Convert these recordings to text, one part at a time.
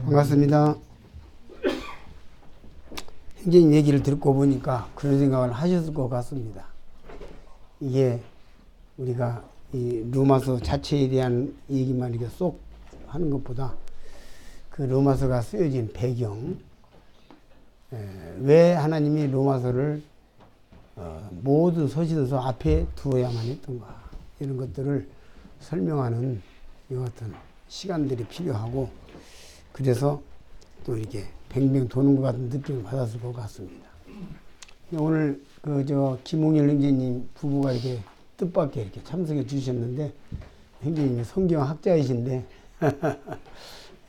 반갑습니다. 행진님 얘기를 듣고 보니까 그런 생각을 하셨을 것 같습니다. 이게 우리가 이 로마서 자체에 대한 얘기만 이렇게 쏙 하는 것보다 그 로마서가 쓰여진 배경, 왜 하나님이 로마서를 모든 서신서 앞에 두어야만 했던가, 이런 것들을 설명하는 이 같은 시간들이 필요하고, 그래서 또 이렇게 뱅뱅 도는 것 같은 느낌을 받았을 것 같습니다. 오늘 김홍일 형제님 부부가 이렇게 뜻밖의 이렇게 참석해 주셨는데, 형제님이 성경 학자이신데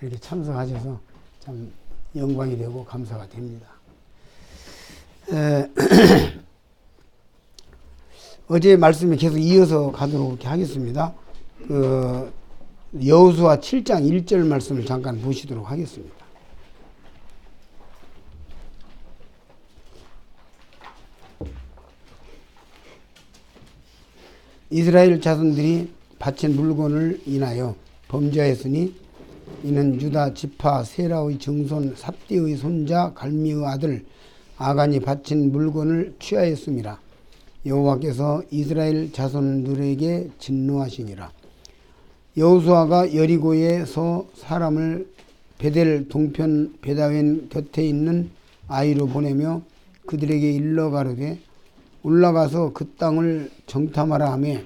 이렇게 참석하셔서 참 영광이 되고 감사가 됩니다. 어제 말씀에 계속 이어서 가도록 이렇게 하겠습니다. 여호수아 7장 1절 말씀을 잠깐 보시도록 하겠습니다. 이스라엘 자손들이 바친 물건을 인하여 범죄하였으니 이는 유다 지파 세라의 증손 삽디의 손자 갈미의 아들 아간이 바친 물건을 취하였음이라. 여호와께서 이스라엘 자손들에게 진노하시니라. 여호수아가 여리고에서 사람을 베델 동편 베다웬 곁에 있는 아이로 보내며 그들에게 일러 가로되 올라가서 그 땅을 정탐하라 하며,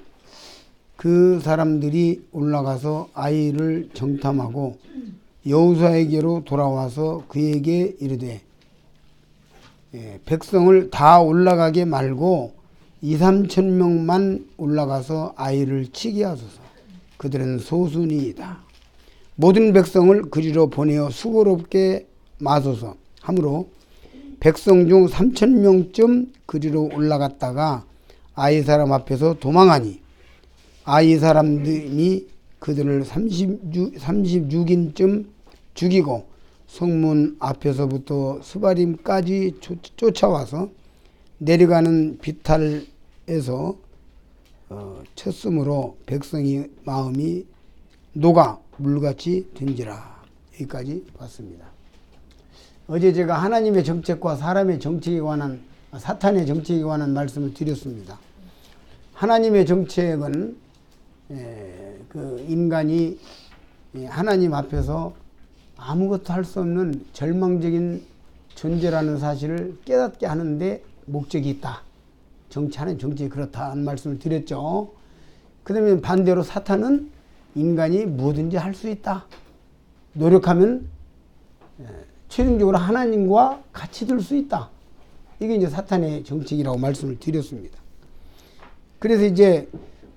그 사람들이 올라가서 아이를 정탐하고 여호수아에게로 돌아와서 그에게 이르되 백성을 다 올라가게 말고 2-3천 명만 올라가서 아이를 치게 하소서. 그들은 소순이이다. 모든 백성을 그리로 보내어 수고롭게 마소서 하므로 백성 중 3천 명쯤 그리로 올라갔다가 아이 사람 앞에서 도망하니 아이 사람들이 그들을 36인쯤 죽이고 성문 앞에서부터 스바림까지 쫓아와서 내려가는 비탈에서 쳤으므로 백성의 마음이 녹아 물같이 된지라. 여기까지 봤습니다. 어제 제가 하나님의 정책과 사람의 정책에 관한, 사탄의 정책에 관한 말씀을 드렸습니다. 하나님의 정책은 그 인간이 하나님 앞에서 아무것도 할 수 없는 절망적인 존재라는 사실을 깨닫게 하는데 목적이 있다. 하나님 정책이 그렇다는 말씀을 드렸죠. 그 다음에 반대로 사탄은 인간이 뭐든지 할 수 있다. 노력하면 최종적으로 하나님과 같이 될 수 있다. 이게 이제 사탄의 정책이라고 말씀을 드렸습니다. 그래서 이제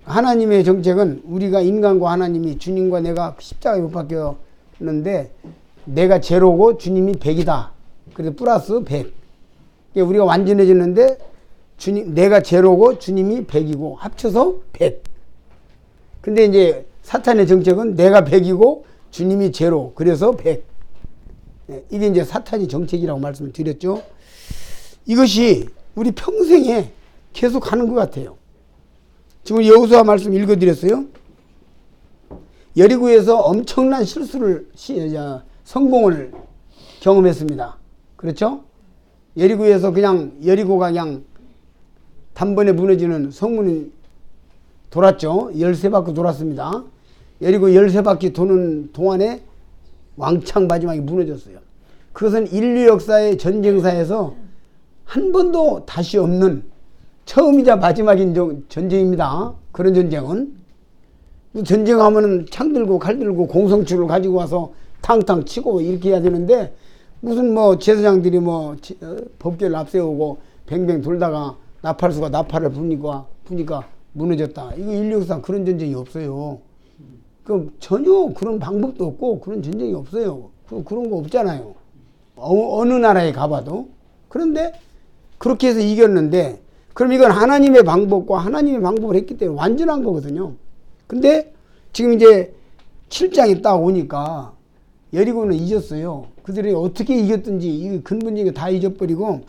하나님의 정책은 우리가 인간과 하나님이, 주님과 내가 십자가에 못 박혔는데 내가 제로고 주님이 100이다. 그래서 플러스 100. 그러니까 우리가 완전해졌는데 내가 제로고 주님이 100이고 합쳐서 100. 근데 이제 사탄의 정책은 내가 100이고 주님이 제로. 그래서 100. 이게 이제 사탄의 정책이라고 말씀을 드렸죠. 이것이 우리 평생에 계속 가는 것 같아요. 지금 여호수아 말씀 읽어드렸어요. 여리고에서 엄청난 성공을 경험했습니다. 그렇죠? 여리고에서 여리고가 그냥 단번에 무너지는 성문이 돌았죠. 13바퀴 돌았습니다. 여리고 13바퀴 도는 동안에 왕창 마지막에 무너졌어요. 그것은 인류 역사의 전쟁사에서 한 번도 다시 없는 처음이자 마지막인 전쟁입니다. 그런 전쟁은. 전쟁하면은 창 들고 칼 들고 공성추를 가지고 와서 탕탕 치고 이렇게 해야 되는데, 무슨 제사장들이 법궤를 앞세우고 뱅뱅 돌다가 나팔수가 나팔을 부니까 무너졌다. 이거 인류 역사 그런 전쟁이 없어요. 전혀 그런 방법도 없고 그런 전쟁이 없어요. 그런 거 없잖아요. 어느 나라에 가봐도. 그런데 그렇게 해서 이겼는데, 그럼 이건 하나님의 방법과 하나님의 방법을 했기 때문에 완전한 거거든요. 근데 지금 이제 7장에 딱 오니까 여리고는 잊었어요. 그들이 어떻게 이겼든지 이 근본적인 거 다 잊어버리고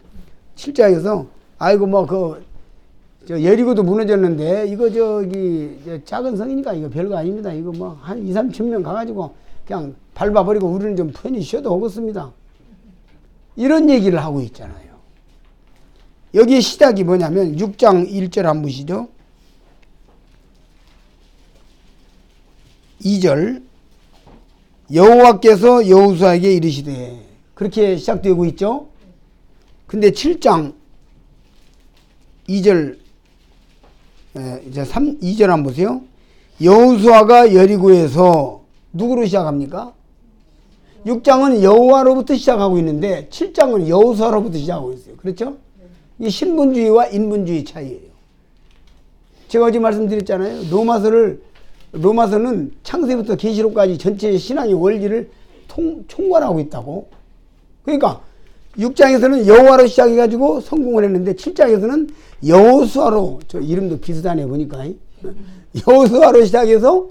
7장에서 여리고도 무너졌는데 이거 작은 성이니까 이거 별거 아닙니다. 이거 한 2-3천 명 가가지고 그냥 밟아버리고 우리는 좀 편히 쉬어도 오겠습니다. 이런 얘기를 하고 있잖아요. 여기에 시작이 뭐냐면 6장 1절 한번 보시죠. 2절 여호와께서 여호수아에게 이르시되, 그렇게 시작되고 있죠. 근데 7장 2절 이제 2절 한번 보세요. 여호수아가 여리고에서 누구로 시작합니까? 6장은 여호와로부터 시작하고 있는데 7장은 여호수아로부터 시작하고 있어요. 그렇죠? 이게 신분주의와 인본주의 차이예요. 제가 어제 말씀드렸잖아요. 로마서는 창세부터 계시록까지 전체 신앙의 원리를 총괄하고 있다고. 그러니까 6장에서는 여호와로 시작해가지고 성공을 했는데 7장에서는 여호수아로, 저 이름도 비슷하네 보니까, 여호수아로 시작해서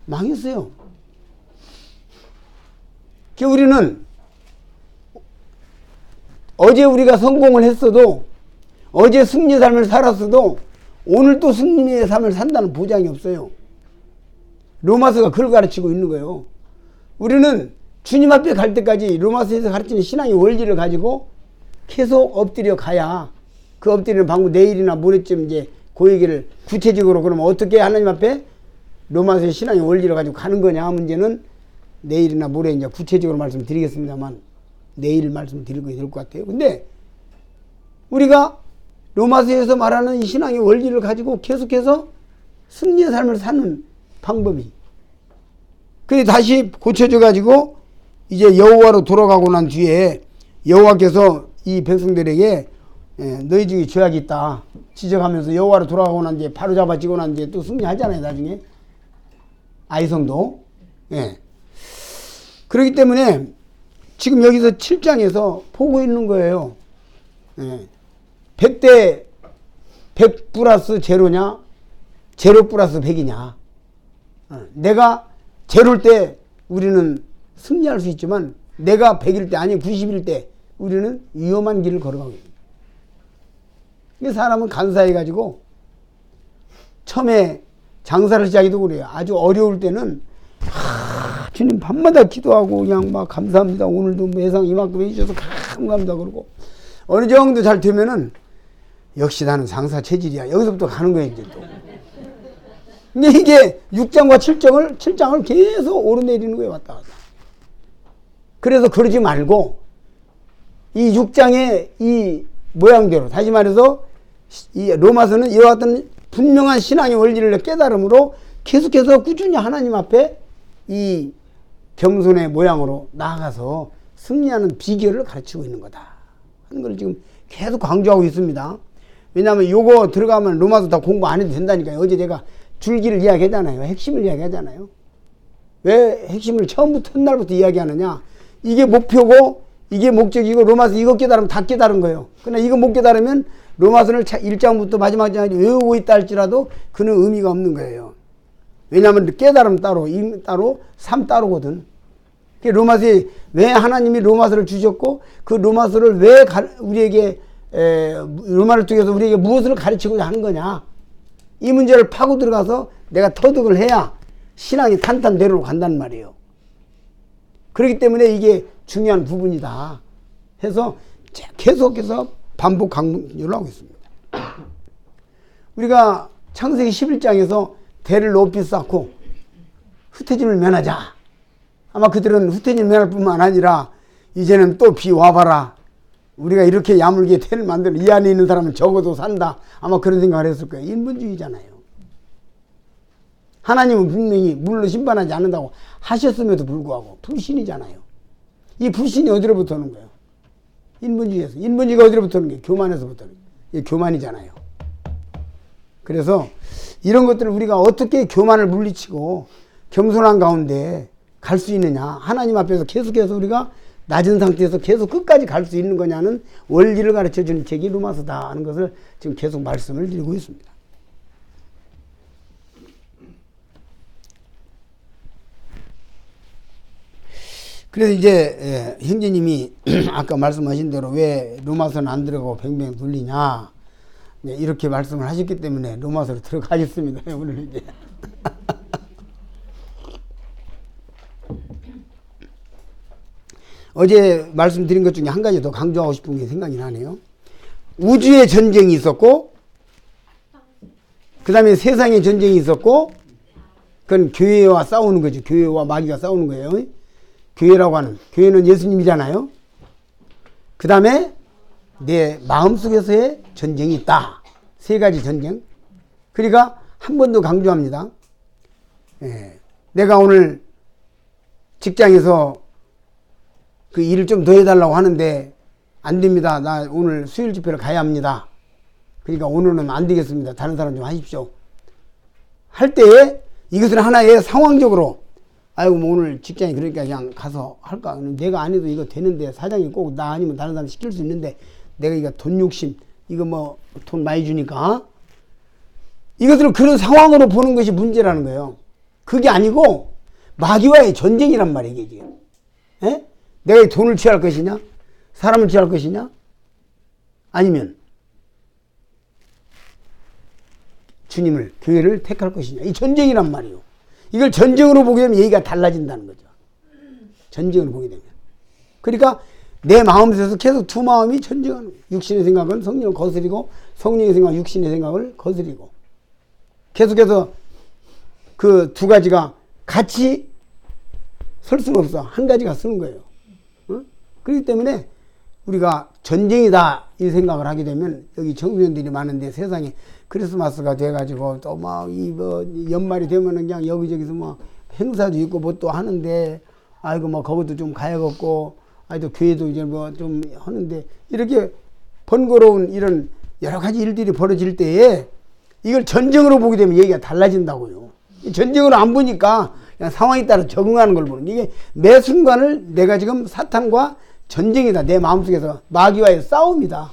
망했어요. 우리는 어제 우리가 성공을 했어도, 어제 승리의 삶을 살았어도 오늘 또 승리의 삶을 산다는 보장이 없어요. 로마서가 그걸 가르치고 있는 거예요. 우리는 주님 앞에 갈 때까지 로마서에서 가르치는 신앙의 원리를 가지고 계속 엎드려 가야, 그 엎드리는 방법 내일이나 모레쯤 이제 그 얘기를 구체적으로, 그러면 어떻게 하나님 앞에 로마서의 신앙의 원리를 가지고 가는 거냐 문제는 내일이나 모레 이제 구체적으로 말씀드리겠습니다만, 내일 말씀드리고 될 것 같아요. 근데 우리가 로마서에서 말하는 이 신앙의 원리를 가지고 계속해서 승리의 삶을 사는 방법이, 그게 다시 고쳐져 가지고 이제 여호와로 돌아가고 난 뒤에 여호와께서 이 백성들에게 너희 중에 죄악이 있다 지적하면서 여호와로 돌아가고 난 뒤에 바로 잡아지고 난 뒤에 또 승리하잖아요. 나중에 아이성도. 그렇기 때문에 지금 여기서 7장에서 보고 있는 거예요. 100대 100 플러스 제로냐, 제로 플러스 100이냐. 내가 제로일 때 우리는 승리할 수 있지만 내가 100일 때, 아니 90일 때 우리는 위험한 길을 걸어가고 있습니다. 이 사람은 간사해가지고 처음에 장사를 시작해도 그래요. 아주 어려울 때는 주님 밤마다 기도하고 그냥 막 감사합니다. 오늘도 매상 이만큼 해주셔서 감사합니다. 그러고 어느 정도 잘 되면은 역시 나는 장사 체질이야. 여기서부터 가는 거예요. 이제 또. 근데 이게 6장과 7장을 계속 오르내리는 거예요. 왔다 갔다. 그래서 그러지 말고 이 6장의 이 모양대로, 다시 말해서 이 로마서는 이와 같은 분명한 신앙의 원리를 깨달음으로 계속해서 꾸준히 하나님 앞에 이 겸손의 모양으로 나아가서 승리하는 비결을 가르치고 있는 거다 하는 걸 지금 계속 강조하고 있습니다. 왜냐하면 요거 들어가면 로마서 다 공부 안 해도 된다니까요. 어제 제가 줄기를 이야기하잖아요. 핵심을 이야기하잖아요. 왜 핵심을 처음부터 첫날부터 이야기하느냐. 이게 목표고 이게 목적이고 로마서 이거 깨달으면 다 깨달은 거예요. 그러나 이거 못 깨달으면 로마서를 1장부터 마지막까지 외우고 있다 할지라도 그는 의미가 없는 거예요. 왜냐하면 깨달음 따로, 임 따로, 삶 따로거든. 로마서에 왜 하나님이 로마서를 주셨고 그 로마서를 왜 우리에게 로마를 통해서 우리에게 무엇을 가르치고자 하는 거냐. 이 문제를 파고 들어가서 내가 터득을 해야 신앙이 탄탄대로로 간다는 말이에요. 그렇기 때문에 이게 중요한 부분이다 해서 계속해서 반복 강조를 하고 있습니다. 우리가 창세기 11장에서 대를 높이 쌓고 흩어짐을 면하자. 아마 그들은 흩어짐을 면할 뿐만 아니라 이제는 또 비 와봐라. 우리가 이렇게 야물게 대를 만들어 이 안에 있는 사람은 적어도 산다. 아마 그런 생각을 했을 거예요. 인본주의잖아요. 하나님은 분명히 물로 심판하지 않는다고 하셨음에도 불구하고 불신이잖아요. 이 불신이 어디로부터 오는 거예요? 인본주의에서. 인본주의가 어디로부터 오는 거예요? 교만에서부터 오는 거예요. 이게 교만이잖아요. 그래서 이런 것들을 우리가 어떻게 교만을 물리치고 겸손한 가운데 갈 수 있느냐. 하나님 앞에서 계속해서 우리가 낮은 상태에서 계속 끝까지 갈 수 있는 거냐는 원리를 가르쳐 주는 책이 로마서다 하는 것을 지금 계속 말씀을 드리고 있습니다. 그래서 이제 형제님이 아까 말씀하신 대로 왜 로마서는 안 들어가고 뱅뱅 돌리냐 이렇게 말씀을 하셨기 때문에 로마서로 들어가겠습니다. 오늘 이제 어제 말씀드린 것 중에 한 가지 더 강조하고 싶은 게 생각이 나네요. 우주의 전쟁이 있었고, 그 다음에 세상의 전쟁이 있었고, 그건 교회와 싸우는 거죠. 교회와 마귀가 싸우는 거예요. 교회라고 하는, 교회는 예수님이잖아요. 그 다음에 내 마음속에서의 전쟁이 있다. 세 가지 전쟁. 그러니까 한 번 더 강조합니다. 내가 오늘 직장에서 그 일을 좀 더 해달라고 하는데 안 됩니다. 나 오늘 수요일 집회를 가야 합니다. 그러니까 오늘은 안 되겠습니다. 다른 사람 좀 하십시오. 할 때에 이것을 하나의 상황적으로 아이고 뭐 오늘 직장이 그러니까 그냥 가서 할까. 내가 안 해도 이거 되는데 사장이 꼭 나 아니면 다른 사람 시킬 수 있는데 내가 이거 돈 욕심 이거 뭐 돈 많이 주니까 이것을 그런 상황으로 보는 것이 문제라는 거예요. 그게 아니고 마귀와의 전쟁이란 말이에요. 이게 지금. 에? 내가 이 돈을 취할 것이냐? 사람을 취할 것이냐? 아니면 주님을, 교회를 택할 것이냐? 이 전쟁이란 말이에요. 이걸 전쟁으로 보게 되면 얘기가 달라진다는 거죠. 전쟁으로 보게 되면. 그러니까 내 마음에서 계속 두 마음이 전쟁하는 거예요. 육신의 생각은 성령을 거스리고 성령의 생각은 육신의 생각을 거스리고 계속해서 그 두 가지가 같이 설 수가 없어. 한 가지가 쓰는 거예요. 어? 그렇기 때문에 우리가 전쟁이다 이 생각을 하게 되면 여기 청소년들이 많은데 세상에 크리스마스가 돼가지고 또 막 이 뭐 연말이 되면은 그냥 여기저기서 뭐 행사도 있고 뭐 또 하는데 아이고 뭐 거기도 좀 가야겠고 아이고 교회도 이제 뭐 좀 하는데 이렇게 번거로운 이런 여러 가지 일들이 벌어질 때에 이걸 전쟁으로 보게 되면 얘기가 달라진다고요. 전쟁으로 안 보니까 그냥 상황에 따라 적응하는 걸 보는 이게 매 순간을 내가 지금 사탄과 전쟁이다. 내 마음속에서 마귀와의 싸움이다.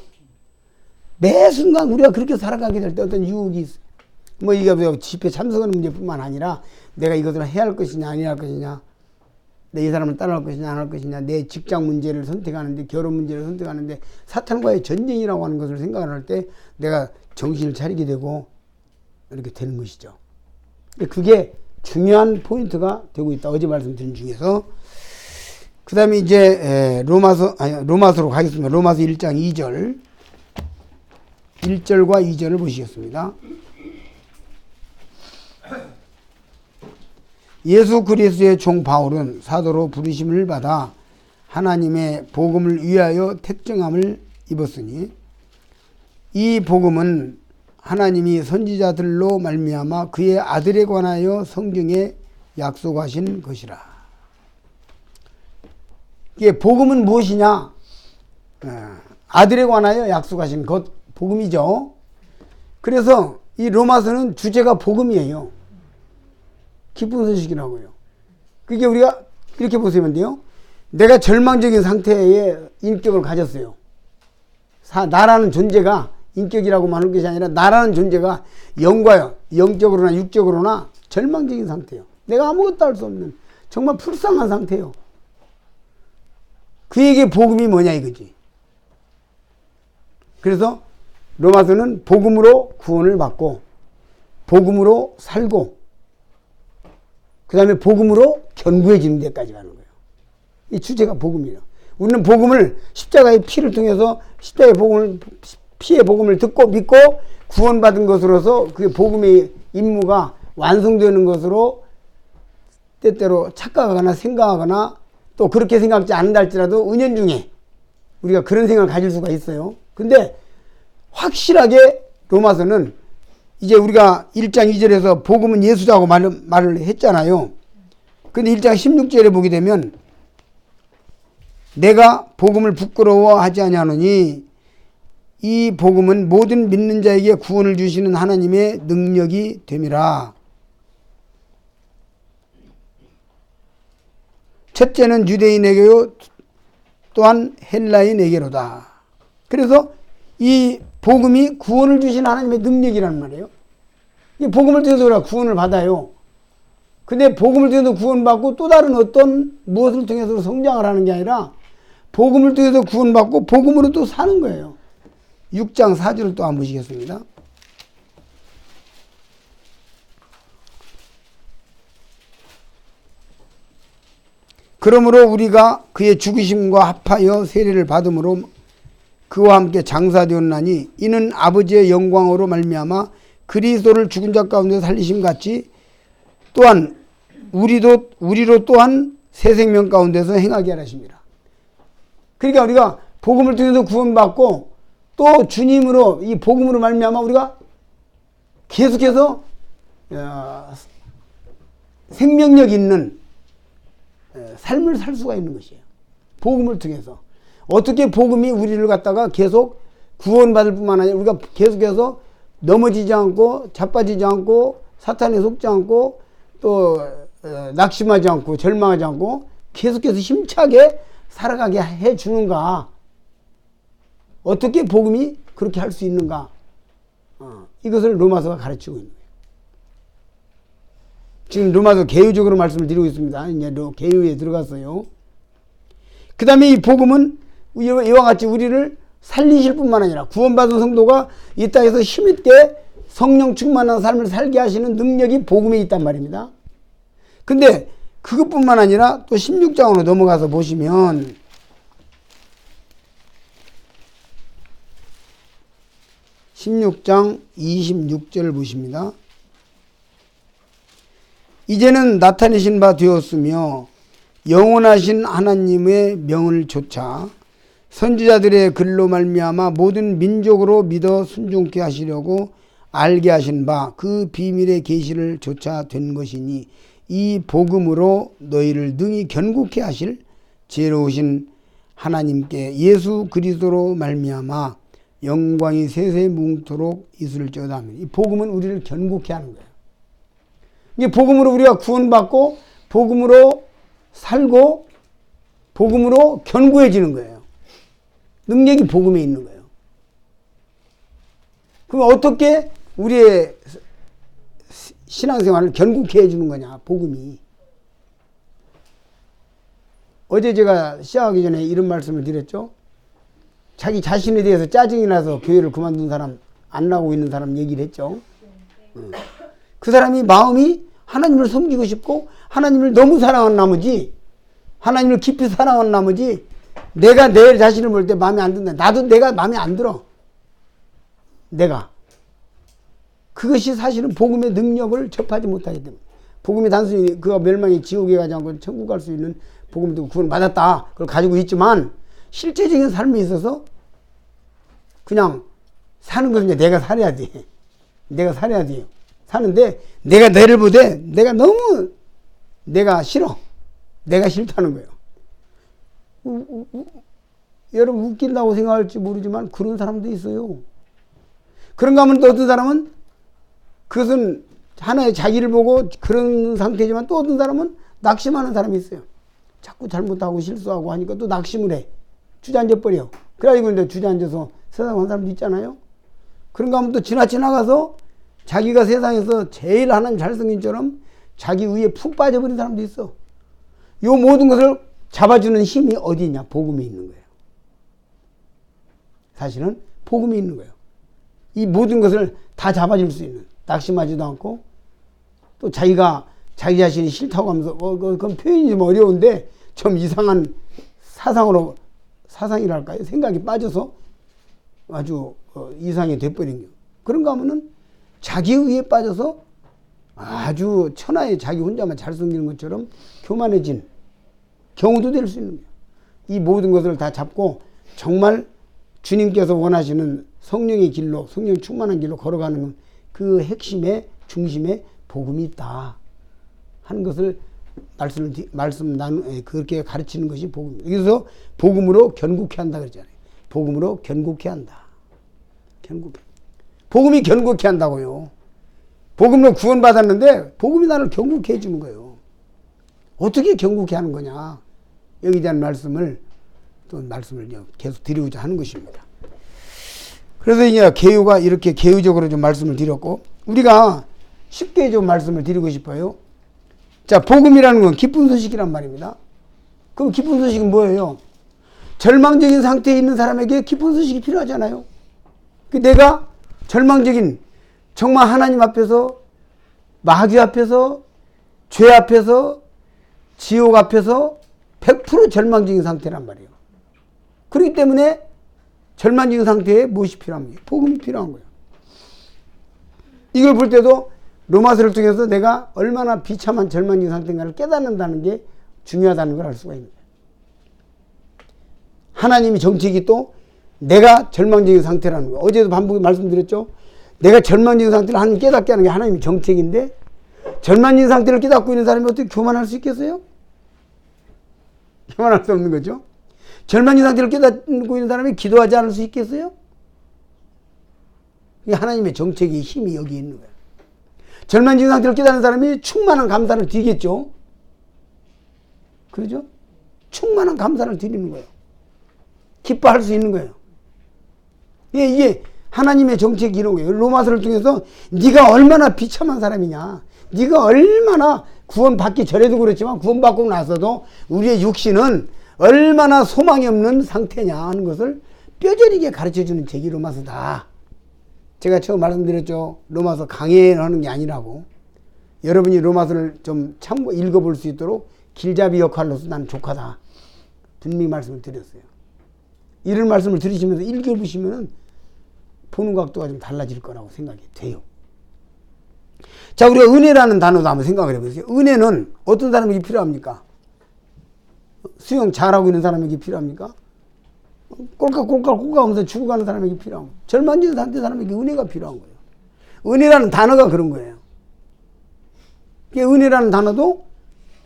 매 순간 우리가 그렇게 살아가게 될 때 어떤 유혹이 있어요. 뭐 이게 집회 참석하는 문제뿐만 아니라 내가 이것을 해야 할 것이냐 아니야 할 것이냐 내 이 사람을 따라갈 것이냐 안 할 것이냐 내 직장 문제를 선택하는데 결혼 문제를 선택하는데 사탄과의 전쟁이라고 하는 것을 생각할 때 내가 정신을 차리게 되고 이렇게 되는 것이죠. 그게 중요한 포인트가 되고 있다. 어제 말씀드린 중에서 그 다음에 이제 로마서로 가겠습니다. 로마서 1장 2절 1절과 2절을 보시겠습니다. 예수 그리스도의 종 바울은 사도로 부르심을 받아 하나님의 복음을 위하여 택정함을 입었으니 이 복음은 하나님이 선지자들로 말미암아 그의 아들에 관하여 성경에 약속하신 것이라. 이게 복음은 무엇이냐? 아들에 관하여 약속하신 것 복음이죠. 그래서 이 로마서는 주제가 복음이에요. 기쁜 소식이라고요. 그게 우리가 이렇게 보시면 돼요. 내가 절망적인 상태의 인격을 가졌어요. 나라는 존재가 인격이라고만 하는 것이 아니라 나라는 존재가 영적으로나 육적으로나 절망적인 상태예요. 내가 아무것도 할 수 없는 정말 불쌍한 상태예요. 그에게 복음이 뭐냐 이거지. 그래서 로마서는 복음으로 구원을 받고 복음으로 살고 그 다음에 복음으로 견고해지는 데까지 가는 거예요. 이 주제가 복음이에요. 우리는 복음을 십자가의 피를 통해서 피의 복음을 듣고 믿고 구원받은 것으로서 그 복음의 임무가 완성되는 것으로 때때로 착각하거나 생각하거나 또 그렇게 생각하지 않는다 할지라도 은연중에 우리가 그런 생각을 가질 수가 있어요. 근데 확실하게 로마서는 이제 우리가 1장 2절에서 복음은 예수라고 말을 했잖아요. 근데 1장 16절에 보게 되면 내가 복음을 부끄러워하지 아니하노니 이 복음은 모든 믿는 자에게 구원을 주시는 하나님의 능력이 됨이라. 첫째는 유대인에게요 또한 헬라인에게로다. 그래서 이 복음이 구원을 주신 하나님의 능력이라는 말이에요. 이 복음을 통해서 우리가 구원을 받아요. 근데 복음을 통해서 구원받고 또 다른 어떤 무엇을 통해서 성장을 하는 게 아니라 복음을 통해서 구원받고 복음으로 또 사는 거예요. 6장 4절을 또 한번 보시겠습니다. 그러므로 우리가 그의 죽으심과 합하여 세례를 받음으로 그와 함께 장사되었나니 이는 아버지의 영광으로 말미암아 그리스도를 죽은 자 가운데 살리심 같이 또한 우리로 또한 새 생명 가운데서 행하게 하십니다. 그러니까 우리가 복음을 통해서 구원받고 또 주님으로 이 복음으로 말미암아 우리가 계속해서 생명력 있는 삶을 살 수가 있는 것이에요. 복음을 통해서. 어떻게 복음이 우리를 갖다가 계속 구원받을 뿐만 아니라 우리가 계속해서 넘어지지 않고 자빠지지 않고 사탄에 속지 않고 또 낙심하지 않고 절망하지 않고 계속해서 힘차게 살아가게 해주는가. 어떻게 복음이 그렇게 할 수 있는가. 이것을 로마서가 가르치고 있는 거예요. 지금 로마서 개요적으로 말씀을 드리고 있습니다. 이제 개요에 들어갔어요. 그 다음에 이 복음은 이와 같이 우리를 살리실 뿐만 아니라 구원받은 성도가 이 땅에서 힘있게 성령 충만한 삶을 살게 하시는 능력이 복음에 있단 말입니다. 근데 그것뿐만 아니라 또 16장으로 넘어가서 보시면 (16장) 26절 보십니다. 이제는 나타내신 바 되었으며 영원하신 하나님의 명을 조차 선지자들의 글로 말미암아 모든 민족으로 믿어 순종케 하시려고 알게 하신 바 그 비밀의 계시를 조차 된 것이니 이 복음으로 너희를 능히 견고케 하실 지혜로우신 하나님께 예수 그리스도로 말미암아 영광이 세세무궁토록 있을지어다. 이 복음은 우리를 견고케 하는 거예요. 이 복음으로 우리가 구원받고 복음으로 살고 복음으로 견고해지는 거예요. 능력이 복음에 있는 거예요. 그럼 어떻게 우리의 신앙생활을 견고케 해주는 거냐, 복음이. 어제 제가 시작하기 전에 이런 말씀을 드렸죠. 자기 자신에 대해서 짜증이 나서 교회를 그만둔 사람, 안 나오고 있는 사람 얘기를 했죠. 그 사람이 마음이 하나님을 섬기고 싶고 하나님을 너무 사랑한 나머지, 하나님을 깊이 사랑한 나머지 내가 내 자신을 볼 때 마음에 안 든다. 나도 내가 마음에 안 들어. 내가. 그것이 사실은 복음의 능력을 접하지 못하기 때문에. 복음이 단순히 그가 멸망이 지옥에 가지 않고 천국 갈 수 있는 복음도 구원 받았다. 그걸 가지고 있지만 실제적인 삶에 있어서 그냥 사는 것은 이제 내가 살아야 돼. 내가 살아야 돼요. 사는데 내가 내를 보되 내가 너무 내가 싫어. 내가 싫다는 거예요. 여러분 웃긴다고 생각할지 모르지만 그런 사람도 있어요. 그런가 하면 또 어떤 사람은 그것은 하나의 자기를 보고 그런 상태지만 또 어떤 사람은 낙심하는 사람이 있어요. 자꾸 잘못하고 실수하고 하니까 또 낙심을 해. 주저앉아 버려. 그래가지고 이제 주저앉아서 세상 한 사람도 있잖아요. 그런가 하면 또 지나가서 자기가 세상에서 제일 하나님 잘생긴처럼 자기 위에 푹 빠져버린 사람도 있어. 요 모든 것을 잡아주는 힘이 어디 있냐? 복음에 있는 거예요. 사실은 복음이 있는 거예요. 이 모든 것을 다 잡아줄 수 있는, 낙심하지도 않고 또 자기가 자기 자신이 싫다고 하면서 그건 표현이 좀 어려운데 좀 이상한 사상이랄까요? 생각이 빠져서 아주 이상이 돼버린 거예요. 그런가 하면은 자기 의에 빠져서 아주 천하에 자기 혼자만 잘 섬기는 것처럼 교만해진 경우도 될 수 있는 거예요. 이 모든 것을 다 잡고 정말 주님께서 원하시는 성령의 길로, 성령 충만한 길로 걸어가는 그 핵심에, 중심에 복음이 있다 하는 것을 그렇게 가르치는 것이 복음입니다. 그래서 복음으로 견고케 한다 그러잖아요. 복음으로 견고케 한다. 복음이 견고케 한다고요. 복음으로 구원받았는데 복음이 나를 견고케 해주는 거예요. 어떻게 견고케 하는 거냐. 여기에 대한 말씀을 계속 드리고자 하는 것입니다. 그래서 이제 개요가 이렇게 개요적으로 좀 말씀을 드렸고, 우리가 쉽게 좀 말씀을 드리고 싶어요. 자, 복음이라는 건 기쁜 소식이란 말입니다. 그럼 기쁜 소식은 뭐예요? 절망적인 상태에 있는 사람에게 기쁜 소식이 필요하잖아요. 내가 절망적인, 정말 하나님 앞에서, 마귀 앞에서, 죄 앞에서, 지옥 앞에서, 100% 절망적인 상태란 말이에요. 그렇기 때문에 절망적인 상태에 무엇이 필요합니까? 복음이 필요한 거예요. 이걸 볼 때도 로마서를 통해서 내가 얼마나 비참한 절망적인 상태인가를 깨닫는다는 게 중요하다는 걸 알 수가 있는 거예요. 하나님이 정책이 또 내가 절망적인 상태라는 거예요. 어제도 반복해 말씀드렸죠. 내가 절망적인 상태를 하나님 깨닫게 하는 게 하나님의 정책인데 절망적인 상태를 깨닫고 있는 사람이 어떻게 교만할 수 있겠어요? 교만할 수 없는 거죠. 절망적인 상태를 깨닫고 있는 사람이 기도하지 않을 수 있겠어요? 이게 하나님의 정책의 힘이 여기 있는 거예요. 절망적인 상태를 깨닫는 사람이 충만한 감사를 드리겠죠. 그러죠? 충만한 감사를 드리는 거예요. 기뻐할 수 있는 거예요. 이게 하나님의 정책이 이런 거예요. 로마서를 통해서 네가 얼마나 비참한 사람이냐. 네가 얼마나 구원받기 전에도 그렇지만 구원받고 나서도 우리의 육신은 얼마나 소망이 없는 상태냐 하는 것을 뼈저리게 가르쳐주는 책이 로마서다. 제가 처음 말씀드렸죠. 로마서 강해하는 게 아니라고. 여러분이 로마서를 좀 참고 읽어볼 수 있도록 길잡이 역할로서 나는 족하다. 분명히 말씀을 드렸어요. 이런 말씀을 들으시면서 읽어보시면 보는 각도가 좀 달라질 거라고 생각이 돼요. 자, 우리가 은혜라는 단어도 한번 생각을 해보세요. 은혜는 어떤 사람에게 필요합니까? 수영 잘하고 있는 사람에게 필요합니까? 꼴깍꼴깍 하면서 죽어가는 사람에게 필요한 거예요. 절망적인 상태 사람에게 은혜가 필요한 거예요. 은혜라는 단어가 그런 거예요. 은혜라는 단어도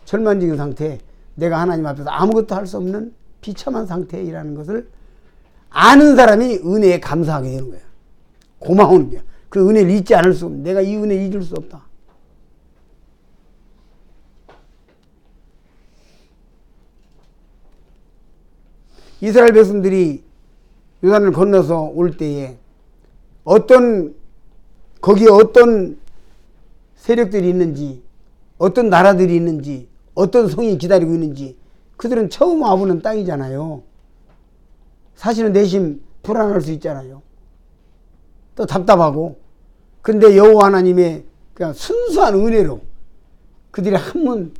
절망적인 상태, 내가 하나님 앞에서 아무것도 할 수 없는 비참한 상태이라는 것을 아는 사람이 은혜에 감사하게 되는 거예요. 고마운 거예요. 그 은혜를 잊지 않을 수 없는, 내가 이 은혜를 잊을 수 없다. 이스라엘 백성들이 요단을 건너서 올 때에 거기에 어떤 세력들이 있는지, 어떤 나라들이 있는지, 어떤 성이 기다리고 있는지, 그들은 처음 와보는 땅이잖아요. 사실은 내심 불안할 수 있잖아요. 또 답답하고. 근데 여호와 하나님의 그냥 순수한 은혜로 그들이 한번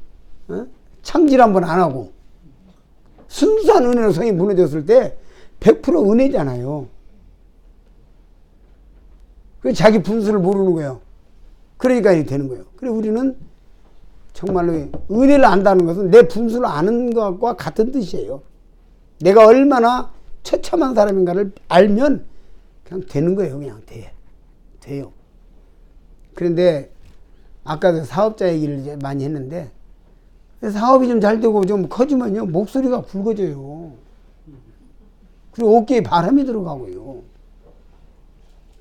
창질 한번 안 하고 순수한 은혜로 성이 무너졌을 때 100% 은혜잖아요. 그 자기 분수를 모르는 거예요. 그러니까 이렇게 되는 거예요. 그래 우리는 정말로 은혜를 안다는 것은 내 분수를 아는 것과 같은 뜻이에요. 내가 얼마나 처참한 사람인가를 알면 그냥 되는 거예요. 그냥 돼요. 그런데 아까도 사업자 얘기를 이제 많이 했는데 사업이 좀 잘 되고 좀 커지면요 목소리가 굵어져요. 그리고 어깨에 바람이 들어가고요.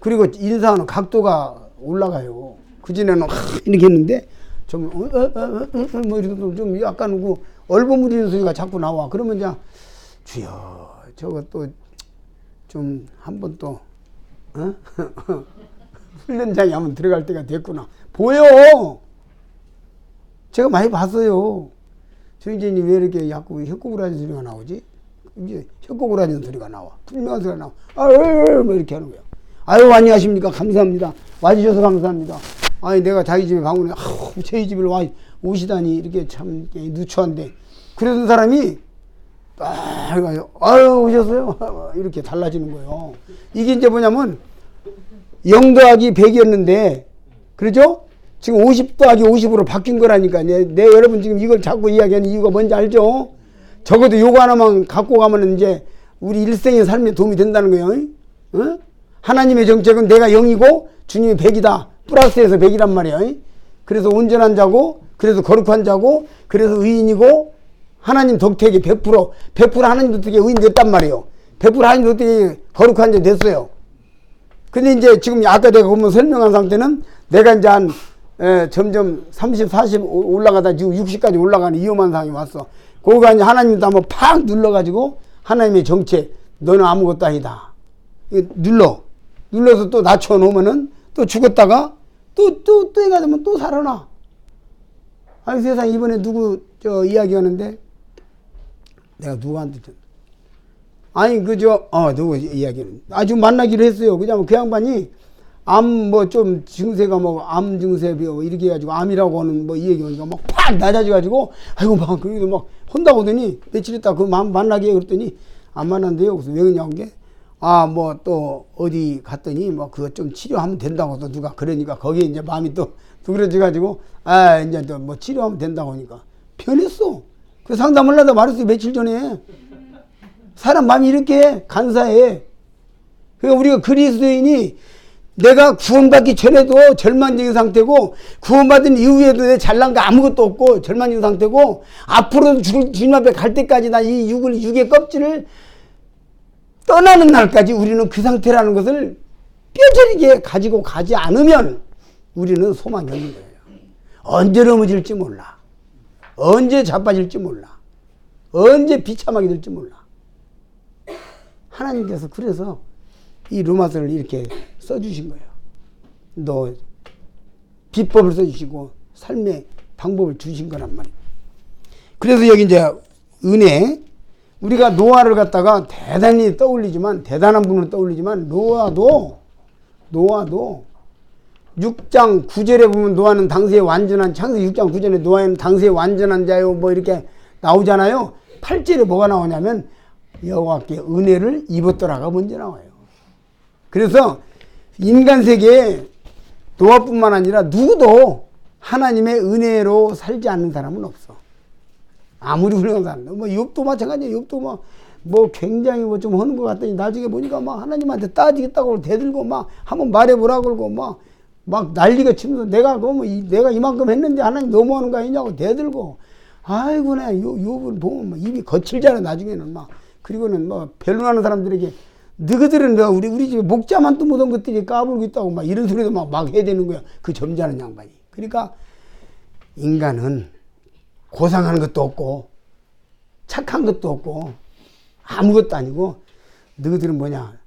그리고 인사하는 각도가 올라가요. 그전에는 이렇게 했는데 좀 뭐 이렇게 좀 약간 얼버무리는 소리가 자꾸 나와. 그러면 이제 주여 저거 또 좀 한번 또 훈련장에 한번 들어갈 때가 됐구나. 보여. 제가 많이 봤어요. 조인재님 왜 이렇게 자꾸 혀곡을 하는 소리가 나오지? 이제 혀곡을 하는 소리가 나와. 분명한 소리가 나와. 뭐 이렇게 하는 거야. 아유 안녕하십니까. 감사합니다. 와주셔서 감사합니다. 아니 내가 자기 집에 방문해 저희 집을 오시다니 이렇게 참 누추한데 그러던 사람이 아유 오셨어요. 이렇게 달라지는 거예요. 이게 이제 뭐냐면 0 더하기 100이었는데 그렇죠? 지금 50 더하기 50으로 바뀐 거라니까요. 내 여러분 지금 이걸 자꾸 이야기하는 이유가 뭔지 알죠? 적어도 요거 하나만 갖고 가면 이제 우리 일생의 삶에 도움이 된다는 거예요. 어? 하나님의 정책은 내가 0이고 주님이 100이다. 플러스에서 100이란 말이에요. 그래서 온전한 자고 그래서 거룩한 자고 그래서 의인이고 하나님 덕택에 100% 하나님 덕택에 의인 됐단 말이에요. 100% 하나님 덕택에 거룩한 자 됐어요. 근데 이제 지금 아까 내가 보면 설명한 상태는 내가 이제 점점 30, 40 올라가다 지금 60까지 올라가는 위험한 상황이 왔어. 거기가 이제 하나님도 한번 팍 눌러가지고 하나님의 정책, 너는 아무것도 아니다. 눌러서 또 낮춰놓으면은 또 죽었다가 또 해가 되면 또 살아나. 아니 세상 이번에 누구 이야기하는데 내가 누구한테 아니 누구 이야기는 아주 만나기로 했어요. 그냥 그 양반이 암 좀 증세가 암 증세 이렇게 해가지고 암이라고 하는 이 얘기 오니까 막 팍 낮아져가지고 아이고 막 그래도 막 혼다고 하더니 며칠 있다 그 만나게 그랬더니 안 만난대요. 그래서 왜 그러냐고 게 뭐 또 어디 갔더니 뭐 그거 좀 치료하면 된다고 또 누가 그러니까 거기에 이제 마음이 또 두그러져가지고 이제 또 뭐 치료하면 된다고 하니까 변했어. 그 상담을 하다 말했어요. 며칠 전에. 사람 마음이 이렇게 간사해. 그러니까 우리가 그리스도인이 내가 구원받기 전에도 절망적인 상태고 구원받은 이후에도 내 잘난 거 아무것도 없고 절망적인 상태고 앞으로도 주님 앞에 갈 때까지 나 이 육의 껍질을 떠나는 날까지 우리는 그 상태라는 것을 뼈저리게 가지고 가지 않으면 우리는 소망이 없는 거예요. 언제 넘어질지 몰라. 언제 자빠질지 몰라. 언제 비참하게 될지 몰라. 하나님께서 그래서 이 로마서를 이렇게 써주신 거예요. 너 비법을 써주시고 삶의 방법을 주신 거란 말이에요. 그래서 여기 이제 은혜, 우리가 노아를 갖다가 대단히 떠올리지만 대단한 분을 떠올리지만 노아도 6장 9절에 보면 노아는 당시에 완전한 창세기 6장 9절에 노아는 당시에 완전한 자요 뭐 이렇게 나오잖아요. 8절에 뭐가 나오냐면 여호와께 은혜를 입었더라가 먼저 나와요. 그래서 인간 세계에 노아뿐만 아니라 누구도 하나님의 은혜로 살지 않는 사람은 없어. 아무리 훌륭한 사람, 뭐 욥도 마찬가지야. 욥도 뭐 굉장히 뭐 좀 하는 것 같더니 나중에 보니까 막 하나님한테 따지겠다고 대들고 막 한번 말해보라 그러고 막 난리가 치면서 내가 이만큼 했는데 하나님 너무하는 거 아니냐고 대들고. 아이고 나 욥을 보면 막 입이 거칠잖아 나중에는 막. 그리고는 뭐 변론하는 사람들에게 너희들은 우리 집에 목자만 또 못한 것들이 까불고 있다고 막 이런 소리도 막 해야 되는 거야. 그 점잖은 양반이. 그러니까 인간은 고상한 것도 없고 착한 것도 없고 아무것도 아니고 너희들은 뭐냐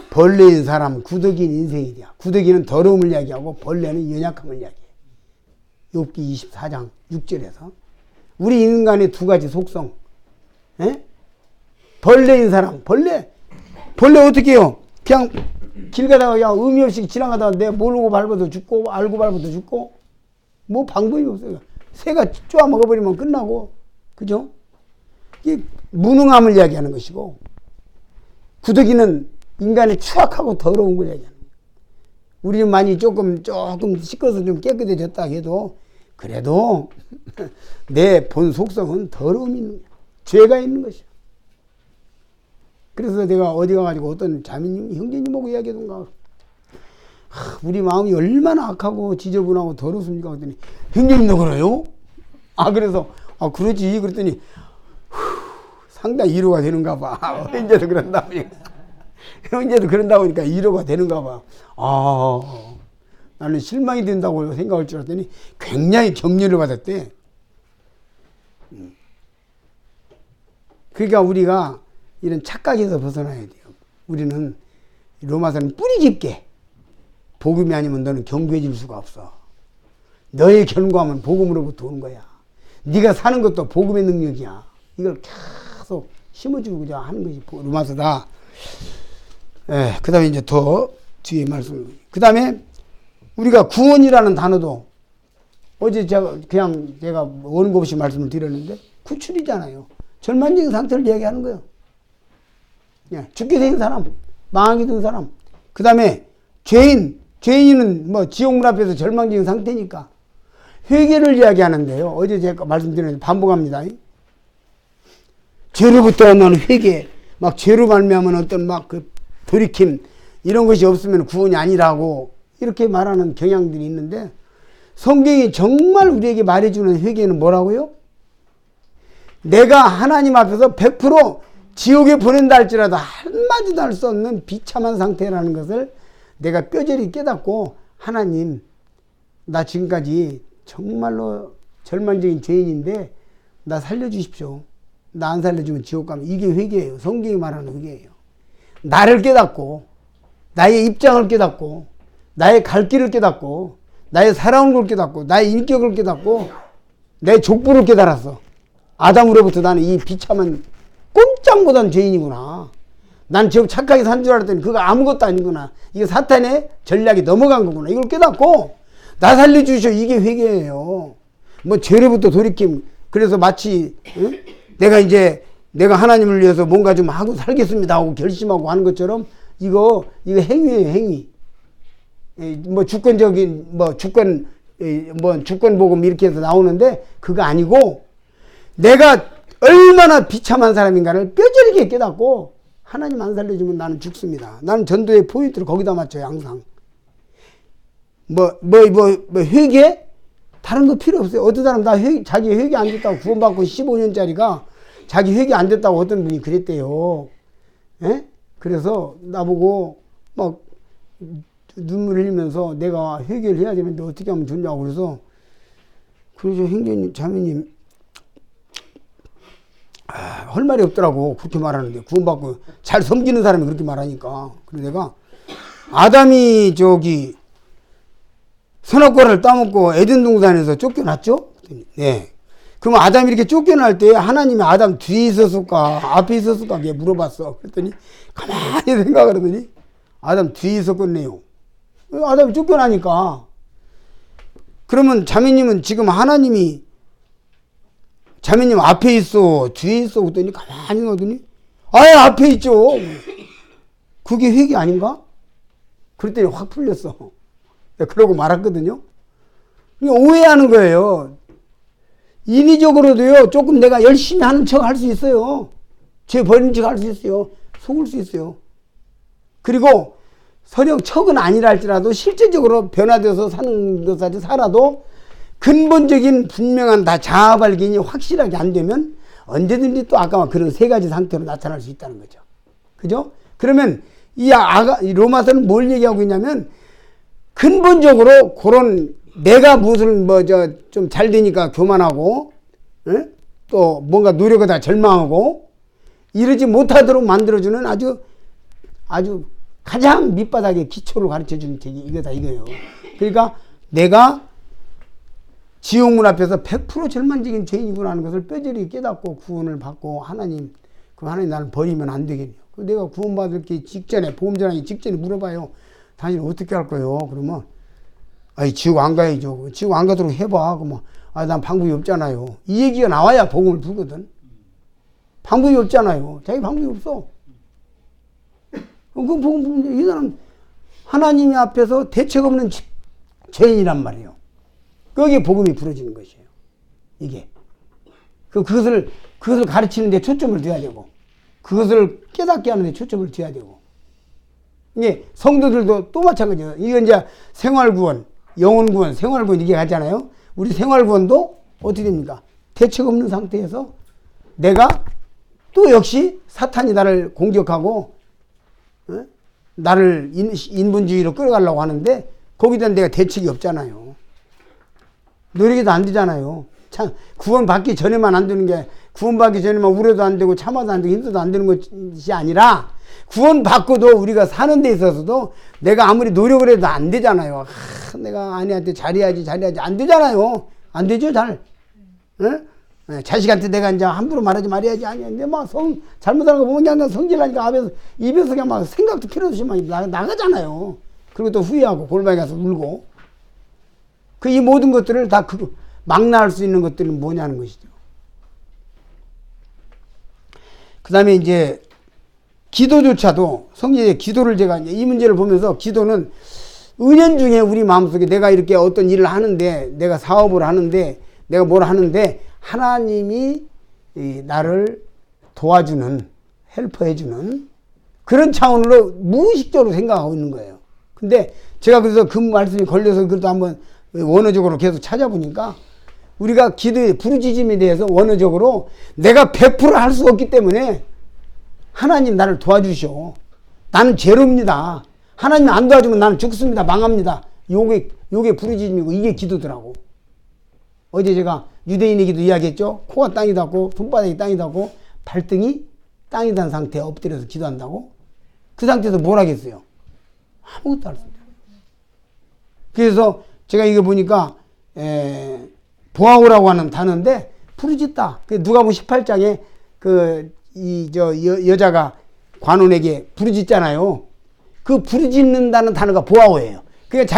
벌레인 사람 구더기인 인생이야. 구더기는 더러움을 이야기하고 벌레는 연약함을 이야기해. 욥기 24장 6절에서 우리 인간의 두 가지 속성. 에? 벌레인 사람 벌레 어떻게 해요? 그냥 길 가다가 그냥 의미 없이 지나가다가 내 모르고 밟아도 죽고 알고 밟아도 죽고 뭐 방법이 없어요. 새가 쪼아 먹어버리면 끝나고. 그죠? 이게 무능함을 이야기하는 것이고 구더기는 인간의 추악하고 더러운 걸 이야기하는 거예요. 우리는 많이 조금 씻어서 좀 깨끗해졌다 해도 그래도 내 본 속성은 더러움이 있는 거야. 죄가 있는 것이야. 그래서 내가 어디 가가지고 어떤 자매님, 형제님하고 이야기하던가 우리 마음이 얼마나 악하고 지저분하고 더럽습니까? 그랬더니 형님도 그래요? 그래서 그러지. 그랬더니 상당히 위로가 되는가 봐. 형제도 그런다 보니까 형제도 그런다 보니까 위로가 되는가 봐. 나는 실망이 된다고 생각할 줄 알았더니 굉장히 격려를 받았대. 그러니까 우리가 이런 착각에서 벗어나야 돼요. 우리는 로마서는 뿌리 깊게 복음이 아니면 너는 견고해질 수가 없어. 너의 견고함은 복음으로부터 오는 거야. 네가 사는 것도 복음의 능력이야. 이걸 계속 심어주고 하는 것이 로마서다. 그 다음에 이제 더 뒤에 말씀. 그 다음에 우리가 구원이라는 단어도 어제 제가 원고 없이 말씀을 드렸는데 구출이잖아요. 절망적인 상태를 얘기하는 거예요. 죽게 된 사람, 망하게 된 사람. 그 다음에 죄인은 뭐 지옥문 앞에서 절망적인 상태니까 회개를 이야기하는데요. 어제 제가 말씀드렸는데 반복합니다. 죄로부터 나는 회개, 막 죄로 말미암은 어떤 그 돌이킴 이런 것이 없으면 구원이 아니라고 이렇게 말하는 경향들이 있는데 성경이 정말 우리에게 말해주는 회개는 뭐라고요? 내가 하나님 앞에서 100% 지옥에 보낸다 할지라도 한마디도 할 수 없는 비참한 상태라는 것을 내가 뼈저리 깨닫고 하나님 나 지금까지 정말로 절망적인 죄인인데 나 살려주십시오. 나 안 살려주면 지옥 가면 이게 회개예요. 성경이 말하는 회개예요. 나를 깨닫고 나의 입장을 깨닫고 나의 갈 길을 깨닫고 나의 살아온 걸 깨닫고 나의 인격을 깨닫고 내 족보를 깨달았어. 아담으로부터 나는 이 비참한 꼼짝 못한 죄인이구나. 난 지금 착하게 산 줄 알았더니 그거 아무것도 아니구나. 이게 사탄의 전략이 넘어간 거구나. 이걸 깨닫고 나 살려주시오. 이게 회개예요. 뭐 죄로부터 돌이킴. 그래서 마치 내가 하나님을 위해서 뭔가 좀 하고 살겠습니다 하고 결심하고 하는 것처럼 이거 행위예요, 행위. 뭐 주권적인 주권복음 이렇게 해서 나오는데 그거 아니고 내가 얼마나 비참한 사람인가를 뼈저리게 깨닫고 하나님 안 살려주면 나는 죽습니다. 나는 전도의 포인트를 거기다 맞춰요, 항상. 회개? 다른 거 필요 없어요. 어떤 사람 자기 회개 안 됐다고 구원받고 15년짜리가 자기 회개 안 됐다고 어떤 분이 그랬대요. 예? 그래서 나보고 막 눈물 흘리면서 내가 회개를 해야 되는데 어떻게 하면 좋냐고 그래서 형제님, 자매님 할 말이 없더라고. 그렇게 말하는데 구원받고 잘 섬기는 사람이 그렇게 말하니까. 그래서 내가 아담이 선악과를 따먹고 에덴 동산에서 쫓겨났죠? 네. 그럼 아담이 이렇게 쫓겨날 때 하나님이 아담 뒤에 있었을까 앞에 있었을까 이렇게 물어봤어. 그랬더니 가만히 생각을 하더니 아담 뒤에 있었겠네요. 아담이 쫓겨나니까. 그러면 자매님은 지금 자매님 앞에 있어 뒤에 있어 그랬더니 가만히 하더니 아예 앞에 있죠. 그게 회개 아닌가? 그랬더니 확 풀렸어. 그러고 말았거든요. 오해하는 거예요. 인위적으로도요, 조금 내가 열심히 하는 척 할 수 있어요. 죄 버린 척 할 수 있어요. 속을 수 있어요. 그리고 설령 척은 아니라 할지라도 실제적으로 변화되어서 사는 것까지 살아도 근본적인 분명한 자아 발견이 확실하게 안 되면 언제든지 또 아까 그런 세 가지 상태로 나타날 수 있다는 거죠. 그죠? 그러면 이 로마서는 뭘 얘기하고 있냐면 근본적으로 그런 내가 무슨 좀 잘 되니까 교만하고 또 뭔가 노력하다 절망하고 이러지 못하도록 만들어주는 아주 가장 밑바닥의 기초를 가르쳐주는 책이 이거예요. 그러니까 내가 지옥문 앞에서 100% 절망적인 죄인이구나 하는 것을 뼈저리게 깨닫고 구원을 받고 하나님 나를 버리면 안 되겠네요. 내가 구원받을 게 직전에 보험전하기 직전에 물어봐요. 당신 어떻게 할 거예요? 그러면 지옥 안 가야죠. 지옥 안 가도록 해봐. 그러면 난 방법이 없잖아요. 이 얘기가 나와야 복음을 풀거든. 방법이 없잖아요. 자기 방법이 없어. 그 복음 풀면 이 사람 하나님 앞에서 대책 없는 죄인이란 말이에요. 거기에 복음이 부러지는 것이에요. 이게 그것을 가르치는 데 초점을 둬야 되고 그것을 깨닫게 하는 데 초점을 둬야 되고 이게 성도들도 또 마찬가지예요. 이건 이제 생활구원, 영혼구원, 생활구원 이게 하잖아요. 우리 생활구원도 어떻게 됩니까? 대책 없는 상태에서 내가 또 역시 사탄이 나를 공격하고 나를 인본주의로 끌어가려고 하는데 거기다 내가 대책이 없잖아요. 노력해도 안 되잖아요. 참 구원 받기 전에만 안 되는 게 구원받기 전에만 울어도 안 되고 참아도 안 되고 힘들도 안 되는 것이 아니라 구원 받고도 우리가 사는 데 있어서도 내가 아무리 노력을 해도 안 되잖아요. 내가 아내한테 잘해야지 안 되잖아요. 안 되죠 잘. 자식한테 내가 이제 함부로 말해야지 아니야. 근데 막 잘못하는 거 보면 그냥 성질나니까 입에서 그냥 막 생각도 필요 없이 막 나가잖아요. 그리고 또 후회하고 골방에 가서 울고. 이 모든 것들을 다 망라할 수 있는 것들은 뭐냐는 것이죠. 그 다음에 이제 기도조차도 성경의 기도를 제가 이 문제를 보면서 기도는 은연중에 우리 마음속에 내가 이렇게 어떤 일을 하는데 내가 사업을 하는데 내가 뭘 하는데 하나님이 나를 도와주는 헬퍼해주는 그런 차원으로 무의식적으로 생각하고 있는 거예요. 근데 제가 그래서 그 말씀이 걸려서 그래도 한번 원어적으로 계속 찾아보니까 우리가 기도의 부르짖음에 대해서 원어적으로 내가 100% 할 수 없기 때문에 하나님 나를 도와주시오. 나는 죄로입니다. 하나님 안 도와주면 나는 죽습니다. 망합니다. 요게 부르짖음이고 이게 기도더라고. 어제 제가 유대인의 기도 이야기했죠. 코가 땅이 닿고 손바닥이 땅이 닿고 발등이 땅이 닿은 상태에 엎드려서 기도한다고. 그 상태에서 뭘 하겠어요? 아무것도 할 수 없어요. 그래서 제가 이거 보니까 보아오라고 하는 단어인데 부르짖다. 누가복음 18장에 여자가 관원에게 부르짖잖아요. 그 부르짖는다는 단어가 보아오예요. 그러니까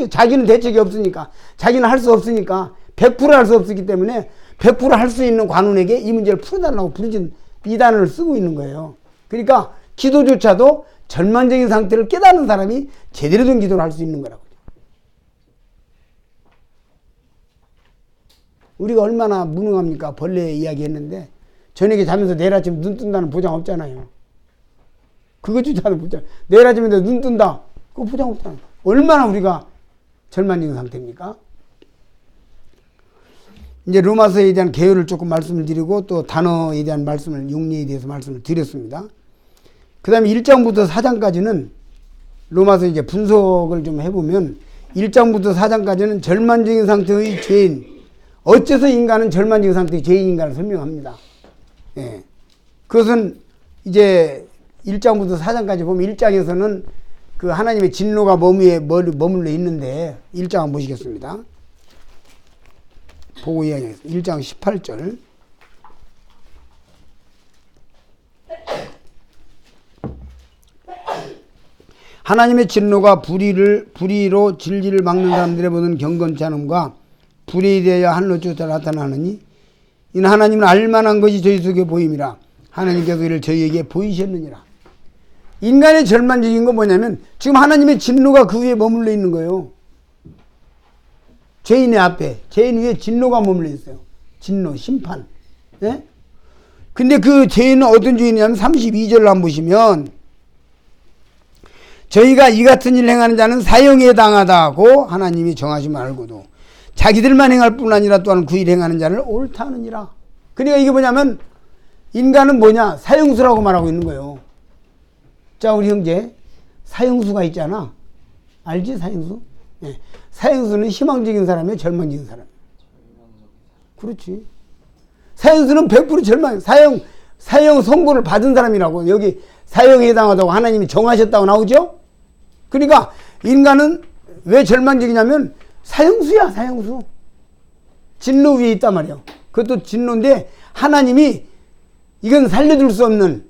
자기는 대책이 없으니까 자기는 할 수 없으니까 100% 할 수 없기 때문에 100% 할 수 있는 관원에게 이 문제를 풀어달라고 부르짖는 이단을 쓰고 있는 거예요. 그러니까 기도조차도 절망적인 상태를 깨닫는 사람이 제대로 된 기도를 할 수 있는 거라고. 우리가 얼마나 무능합니까? 벌레 이야기 했는데 저녁에 자면서 내일 아침 눈 뜬다는 보장 없잖아요. 그거조차도 보장. 내일 아침에 눈 뜬다. 그거 보장 없잖아요. 얼마나 우리가 절망적인 상태입니까? 이제 로마서에 대한 개요를 조금 말씀을 드리고 또 단어에 대한 말씀을 용리에 대해서 말씀을 드렸습니다. 그 다음에 1장부터 4장까지는 로마서 이제 분석을 좀 해보면 1장부터 4장까지는 절망적인 상태의 죄인, 어째서 인간은 절망적인 상태의 죄인인가를 설명합니다. 예. 그것은 이제 1장부터 4장까지 보면 1장에서는 그 하나님의 진노가 머물러 있는데 1장 한번 보시겠습니다. 보고 이야기하겠습니다. 1장 18절. 하나님의 진노가 불의로 진리를 막는 사람들의 모든 경건치 않음과 불의에 대하여 하늘로 쫓아 나타나느니 이는 하나님은 알만한 것이 저희 속에 보임이라 하나님께서 이를 저희에게 보이셨느니라. 인간의 절망적인 건 뭐냐면 지금 하나님의 진노가 그 위에 머물러 있는 거예요. 죄인의 앞에 죄인 위에 진노가 머물러 있어요. 진노, 심판. 예? 근데 그 죄인은 어떤 죄인이냐면 32절을 한번 보시면 저희가 이 같은 일을 행하는 자는 사형에 당하다고 하나님이 정하심을 알고도 자기들만 행할 뿐 아니라 또한 그 일 행하는 자를 옳다 하느니라. 그러니까 이게 뭐냐면 인간은 뭐냐? 사형수라고 말하고 있는 거예요. 자, 우리 형제 사형수가 있잖아. 알지? 사형수? 네. 사형수는 희망적인 사람이에요? 절망적인 사람이에요? 그렇지. 사형수는 100% 절망. 사형 선고를 받은 사람이라고. 여기 사형에 해당하다고 하나님이 정하셨다고 나오죠? 그러니까 인간은 왜 절망적이냐면 사형수야, 사형수. 진노 위에 있단 말이에요. 그것도 진노인데 하나님이 이건 살려줄 수 없는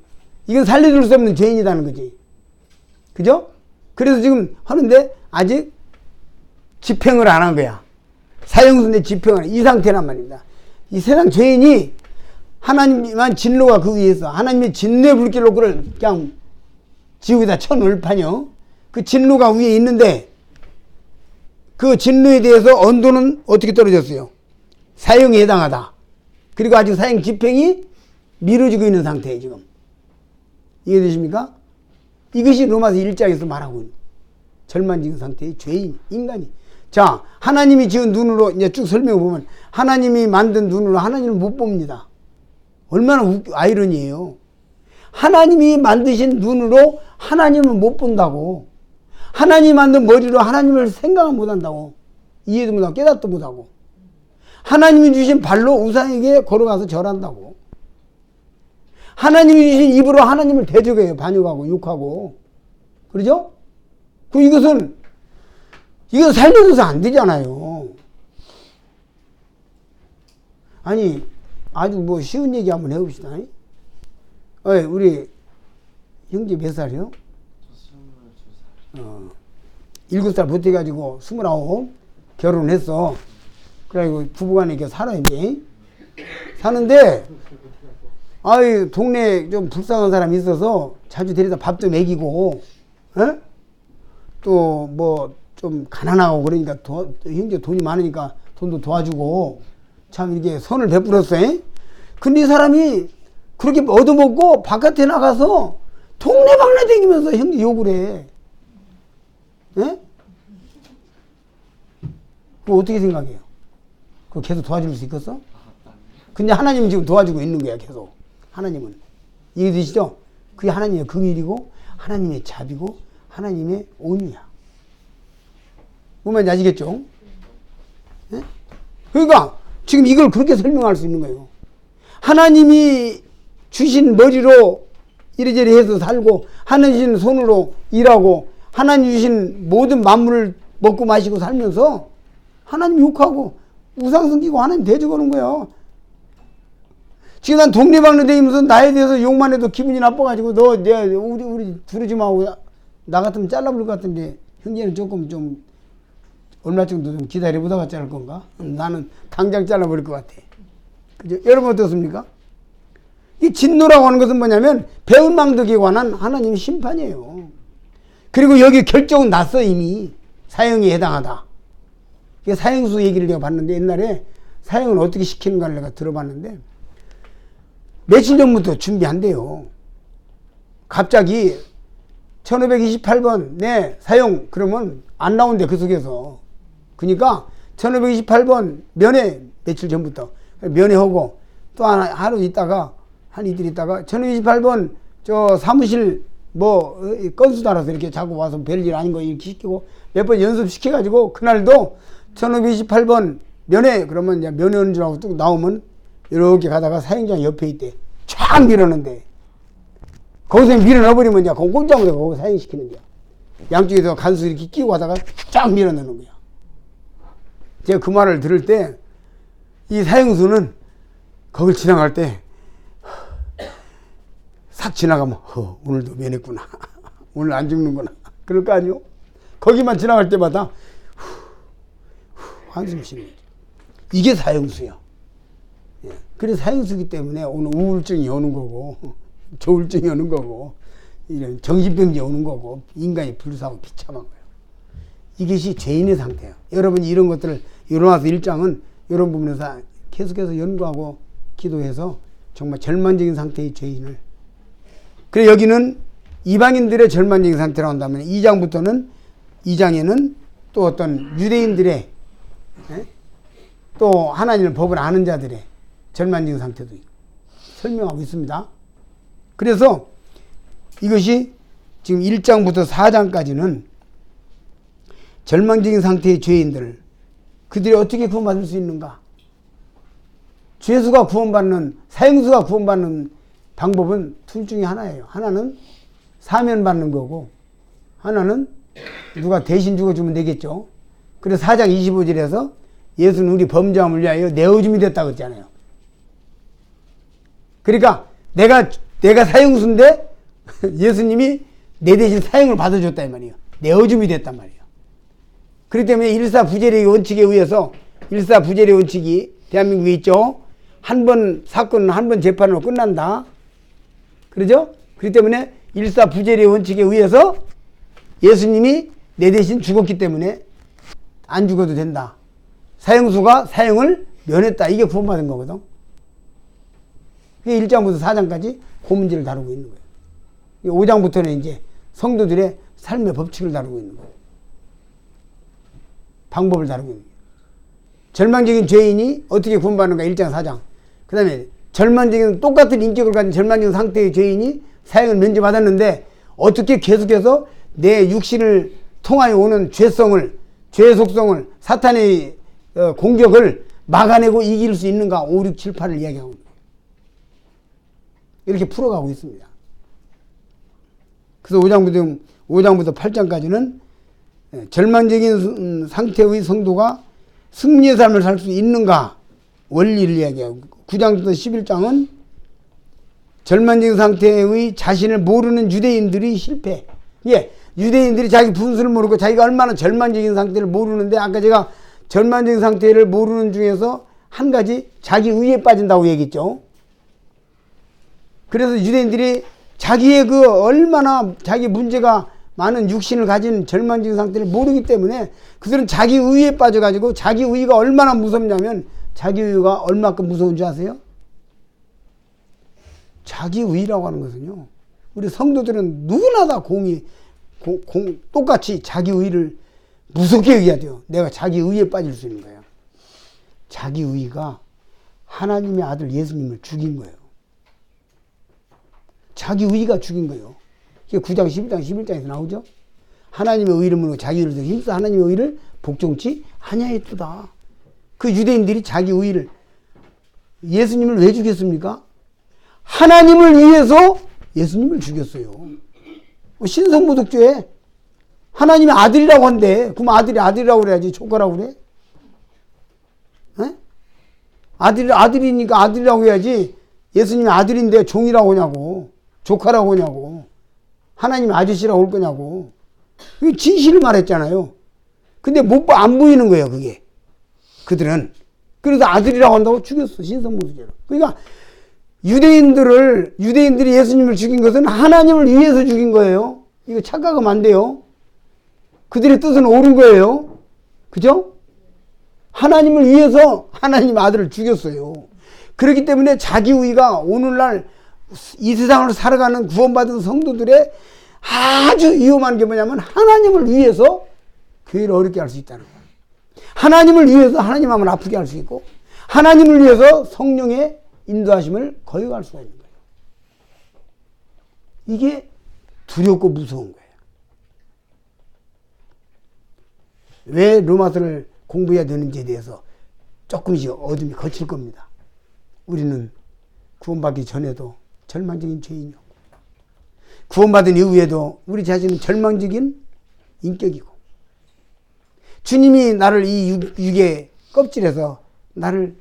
죄인이라는 거지. 그죠? 그래서 지금 하는데 아직 집행을 안 한 거야. 사형수인데 집행을 안 해. 이 상태란 말입니다. 이 세상 죄인이 하나님만 진노가 그 위에 있어. 하나님의 진노의 불길로 그를 그냥 지옥에다 쳐놓을 판이요. 그 진노가 위에 있는데 그 진노에 대해서 언도는 어떻게 떨어졌어요? 사형에 해당하다. 그리고 아직 사형 집행이 미뤄지고 있는 상태예요, 지금. 이해되십니까? 이것이 로마서 1장에서 말하고 있는 절망적인 상태의 죄인, 인간이. 자, 하나님이 지은 눈으로 이제 쭉 설명해 보면 하나님이 만든 눈으로 하나님을 못 봅니다. 얼마나 아이러니예요. 하나님이 만드신 눈으로 하나님을 못 본다고. 하나님 만든 머리로 하나님을 생각을 못 한다고. 이해도 못하고 깨닫도 못하고. 하나님이 주신 발로 우상에게 걸어가서 절한다고. 하나님이 주신 입으로 하나님을 대적해요. 반역하고 욕하고. 그러죠? 이건 살려줘서 안 되잖아요. 아니, 아주 뭐 쉬운 얘기 한번 해봅시다. 우리 형제 몇 살이요? 7살 버텨가지고 29 결혼했어. 그래가지고 부부간에 이렇게 살아 이제 사는데 동네에 좀 불쌍한 사람이 있어서 자주 데려다 밥도 먹이고 또 뭐 좀 가난하고 그러니까 형제 돈이 많으니까 돈도 도와주고 참 이게 선을 베풀었어. 근데 이 사람이 그렇게 얻어먹고 바깥에 나가서 동네방네 다니면서 형제 욕을 해. 예? 그거 어떻게 생각해요? 그거 계속 도와줄 수 있겠어? 근데 하나님은 지금 도와주고 있는 거야, 계속. 하나님은. 이해되시죠? 그게 하나님의 긍휼이고, 하나님의 자비고, 하나님의 온유야. 보면 아시겠죠? 예? 그러니까, 지금 이걸 그렇게 설명할 수 있는 거예요. 하나님이 주신 머리로 이리저리 해서 살고, 하나님 주신 손으로 일하고, 하나님 주신 모든 만물을 먹고 마시고 살면서 하나님 욕하고 우상 섬기고 하나님 대적하는 거야. 지금 난 동네방네 다니면서 나에 대해서 욕만 해도 기분이 나빠가지고 우리 두르지 마고 나 같으면 잘라버릴 것 같은데 형제는 조금 좀 얼마 정도 좀 기다려보다가 자를 건가? 나는 당장 잘라버릴 것 같아. 그죠? 여러분 어떻습니까? 이 진노라고 하는 것은 뭐냐면 배은망덕에 관한 하나님의 심판이에요. 그리고 여기 결정은 났어. 이미 사형에 해당하다. 이게 사형수 얘기를 내가 봤는데, 옛날에 사형을 어떻게 시키는가를 내가 들어봤는데, 며칠 전부터 준비한대요. 갑자기 1528번 네 사형 그러면 안 나온대, 그 속에서. 그러니까 1528번 면회, 며칠 전부터 면회하고, 또 하루 있다가 한 이틀 있다가 1528번 저 사무실 뭐 건수 따라서 이렇게 자고 와서 별일 아닌 거 이렇게 시키고 몇 번 연습시켜가지고, 그날도 1528번 면회, 그러면 이제 면회 오는 줄 알고 뚝 나오면 이렇게 가다가 사형장 옆에 있대. 쫙 밀어넣는데, 거기서 밀어넣어버리면 이제 꼼꼼장으로 거기 사형시키는 거야. 양쪽에서 간수 이렇게 끼고 가다가 쫙 밀어넣는 거야. 제가 그 말을 들을 때, 이 사형수는 거길 지나갈 때 싹 지나가면 오늘도 면했구나. 오늘 안 죽는구나. 그럴 거 아니요? 거기만 지나갈 때마다 한숨 쉬는 거죠. 이게 사형수야. 예. 그래서 사형수기 때문에 오늘 우울증이 오는 거고, 조울증이 오는 거고, 이런 정신병이 오는 거고, 인간이 불쌍하고 비참한 거예요. 이것이 죄인의 상태예요. 여러분이 이런 것들을, 요로와서 1장은 이런 부분에서 계속해서 연구하고 기도해서 정말 절망적인 상태의 죄인을. 그래, 여기는 이방인들의 절망적인 상태라고 한다면, 2장에는 또 어떤 유대인들의, 또 하나님의 법을 아는 자들의 절망적인 상태도 설명하고 있습니다. 그래서 이것이 지금 1장부터 4장까지는 절망적인 상태의 죄인들, 그들이 어떻게 구원받을 수 있는가? 죄수가 구원받는, 사형수가 구원받는 방법은 둘 중에 하나예요. 하나는 사면받는 거고, 하나는 누가 대신 죽어주면 되겠죠. 그래서 4장 25절에서 예수는 우리 범죄함을 위하여 내어줌이 됐다고 했잖아요. 그러니까 내가 사형수인데 예수님이 내 대신 사형을 받아줬다 이 말이에요. 내어줌이 됐단 말이에요. 그렇기 때문에 일사부재의 원칙에 의해서, 일사부재의 원칙이 대한민국에 있죠. 한 번 사건은 한 번 재판으로 끝난다. 그러죠? 그렇기 때문에 일사부재의 원칙에 의해서 예수님이 내 대신 죽었기 때문에 안 죽어도 된다. 사형수가 사형을 면했다. 이게 구원받은 거거든. 그게 1장부터 4장까지 그 문제를 다루고 있는 거예요. 5장부터는 이제 성도들의 삶의 법칙을 다루고 있는 거예요. 방법을 다루고 있는 거예요. 절망적인 죄인이 어떻게 구원받는가 1장 4장. 그 다음에 절망적인 똑같은 인격을 가진 절망적인 상태의 죄인이 사형을 면제받았는데 어떻게 계속해서 내 육신을 통하여 오는 죄성을, 죄의 속성을, 사탄의 공격을 막아내고 이길 수 있는가 5, 6, 7, 8을 이야기하고 있는 거예요. 이렇게 풀어가고 있습니다. 그래서 5장부터 8장까지는 절망적인 상태의 성도가 승리의 삶을 살 수 있는가 원리를 이야기하고, 9장부터 11장은 절망적인 상태의 자신을 모르는 유대인들이 실패. 예, 유대인들이 자기 분수를 모르고 자기가 얼마나 절망적인 상태를 모르는데, 아까 제가 절망적인 상태를 모르는 중에서 한 가지 자기 의에 빠진다고 얘기했죠. 그래서 유대인들이 자기의 그 얼마나 자기 문제가 많은 육신을 가진 절망적인 상태를 모르기 때문에 그들은 자기 의에 빠져가지고, 자기 의가 얼마나 무섭냐면, 자기 의가 얼마큼 무서운 줄 아세요? 자기 의라고 하는 것은요, 우리 성도들은 누구나 다 똑같이 자기 의를 무섭게 의해야 돼요. 내가 자기 의에 빠질 수 있는 거예요. 자기 의가 하나님의 아들 예수님을 죽인 거예요. 자기 의가 죽인 거예요. 이게 9장, 11장, 11장에서 나오죠. 하나님의 의름으로 자기 의를 힘써 하나님의 의를 복종치 아니하였도다. 그 유대인들이 자기 의를, 예수님을 왜 죽였습니까? 하나님을 위해서 예수님을 죽였어요. 신성모독죄에 하나님의 아들이라고 한대. 그럼 아들이라고 그래야지 조카라고 그래? 에? 아들이니까 아들이라고 해야지. 예수님의 아들인데 종이라고 하냐고, 조카라고 하냐고, 하나님의 아저씨라고 할 거냐고. 이거 진실을 말했잖아요. 근데 안 보이는 거예요, 그게. 그들은 그래서 아들이라고 한다고 죽였어. 신성모독죄로. 그러니까 유대인들이 예수님을 죽인 것은 하나님을 위해서 죽인 거예요. 이거 착각하면 안 돼요. 그들의 뜻은 옳은 거예요. 그죠? 하나님을 위해서 하나님 아들을 죽였어요. 그렇기 때문에 자기의가 오늘날 이 세상을 살아가는 구원받은 성도들의 아주 위험한 게 뭐냐면 하나님을 위해서 교회를 어렵게 할 수 있다는 거예요. 하나님을 위해서 하나님 마음을 아프게 할 수 있고 하나님을 위해서 성령의 인도하심을 거역할 수가 있는 거예요. 이게 두렵고 무서운 거예요. 왜 로마서를 공부해야 되는지에 대해서 조금씩 어둠이 거칠 겁니다. 우리는 구원받기 전에도 절망적인 죄인이고 구원받은 이후에도 우리 자신은 절망적인 인격이고 주님이 나를 이 육의 껍질에서 나를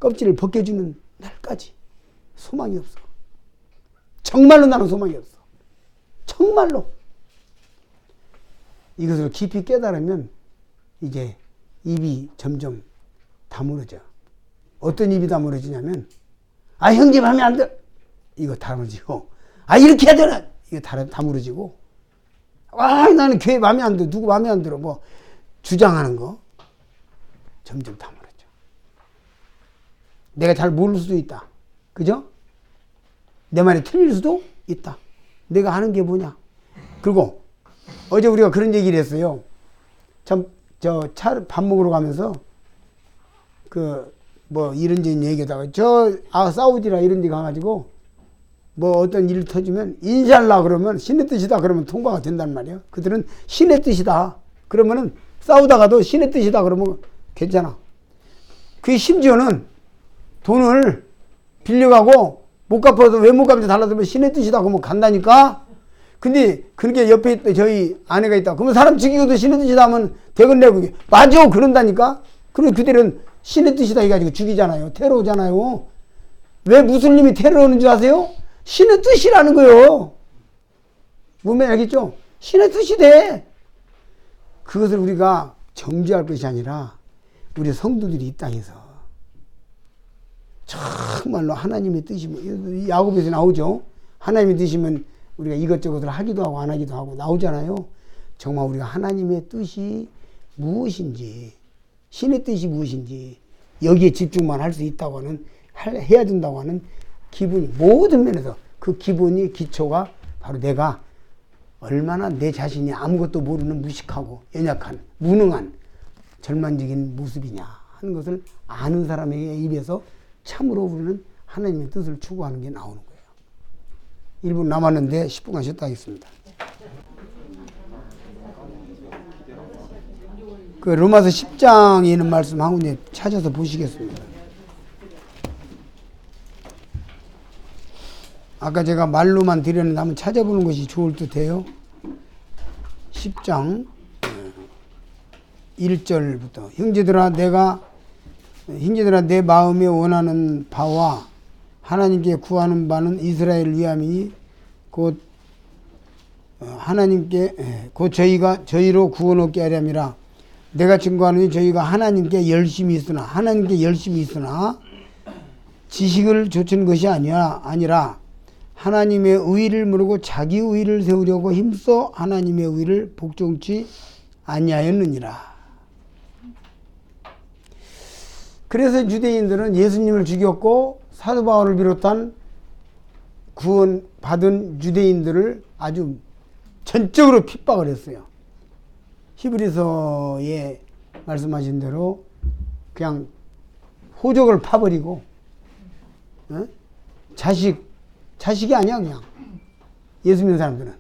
껍질을 벗겨주는 날까지 소망이 없어. 정말로 나는 소망이 없어. 정말로. 이것을 깊이 깨달으면 이제 입이 점점 다물어져. 어떤 입이 다물어지냐면 아 형제 마음에 안 들어. 이거 다물어지고 아 이렇게 해야 되나. 이거 다물어지고 아 나는 교회 마음에 안 들어. 누구 마음에 안 들어. 뭐 주장하는 거 점점 다물어져. 내가 잘 모를 수도 있다. 그죠? 내 말이 틀릴 수도 있다. 내가 하는 게 뭐냐. 그리고 어제 우리가 그런 얘기를 했어요. 참 차 밥 먹으러 가면서 뭐 이런저런 얘기하다가 사우디라 이런 데 가가지고 뭐 어떤 일 터지면 인샬라 그러면 신의 뜻이다 그러면 통과가 된단 말이에요. 그들은 신의 뜻이다 그러면은 싸우다가도 신의 뜻이다 그러면 괜찮아. 그 심지어는 돈을 빌려가고 못 갚아서 왜 못 갚는지 달라서 신의 뜻이다 그러면 간다니까. 근데 그렇게 옆에 있다 저희 아내가 있다 그러면 사람 죽이고도 신의 뜻이다 하면 대건내고 맞아 그런다니까. 그리고 그들은 신의 뜻이다 해가지고 죽이잖아요. 테러잖아요. 왜 무슬림이 테러하는 줄 아세요? 신의 뜻이라는 거예요. 뭔 알겠죠? 신의 뜻이 돼. 그것을 우리가 정죄할 것이 아니라 우리 성도들이 이 땅에서 정말로 하나님의 뜻이면 야고보에서 나오죠. 하나님의 뜻이면 우리가 이것저것을 하기도 하고 안 하기도 하고 나오잖아요. 정말 우리가 하나님의 뜻이 무엇인지 신의 뜻이 무엇인지 여기에 집중만 할 수 있다고 하는 해야 된다고 하는 기분이 모든 면에서 그 기분이 기초가 바로 내가 얼마나 내 자신이 아무것도 모르는 무식하고 연약한 무능한 절망적인 모습이냐 하는 것을 아는 사람의 입에서 참으로 우리는 하나님의 뜻을 추구하는 게 나오는 거예요. 1분 남았는데 10분간 쉬었다 하겠습니다. 그 로마서 10장에 있는 말씀 한 군데 찾아서 보시겠습니다. 아까 제가 말로만 드렸는데 한번 찾아보는 것이 좋을 듯해요. 10장 1절부터 형제들아 내 마음에 원하는 바와 하나님께 구하는 바는 이스라엘을 위함이니 곧 저희로 구원 얻게 하렴이라. 내가 증거하노니 저희가 하나님께 열심히 있으나 지식을 좇은 것이 아니라 하나님의 의의를 모르고 자기 의의를 세우려고 힘써 하나님의 의의를 복종치 아니하였느니라. 그래서 유대인들은 예수님을 죽였고 사도 바울을 비롯한 구원 받은 유대인들을 아주 전적으로 핍박을 했어요. 히브리서에 말씀하신 대로 그냥 호적을 파버리고 자식이 아니야. 그냥 예수 믿는 사람들은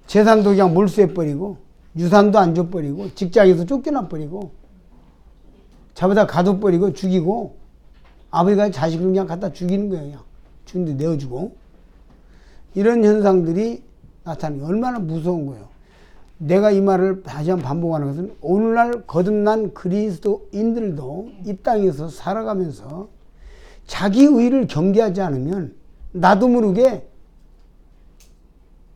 재산도 그냥 몰수해버리고 유산도 안 줘버리고 직장에서 쫓겨나버리고 잡아다 가둬버리고 죽이고 아버지가 자식을 그냥 갖다 죽이는 거예요. 그냥 죽는데 내어주고 이런 현상들이 나타나는 게 얼마나 무서운 거예요. 내가 이 말을 다시 한번 반복하는 것은 오늘날 거듭난 그리스도인들도 이 땅에서 살아가면서 자기 의를 경계하지 않으면 나도 모르게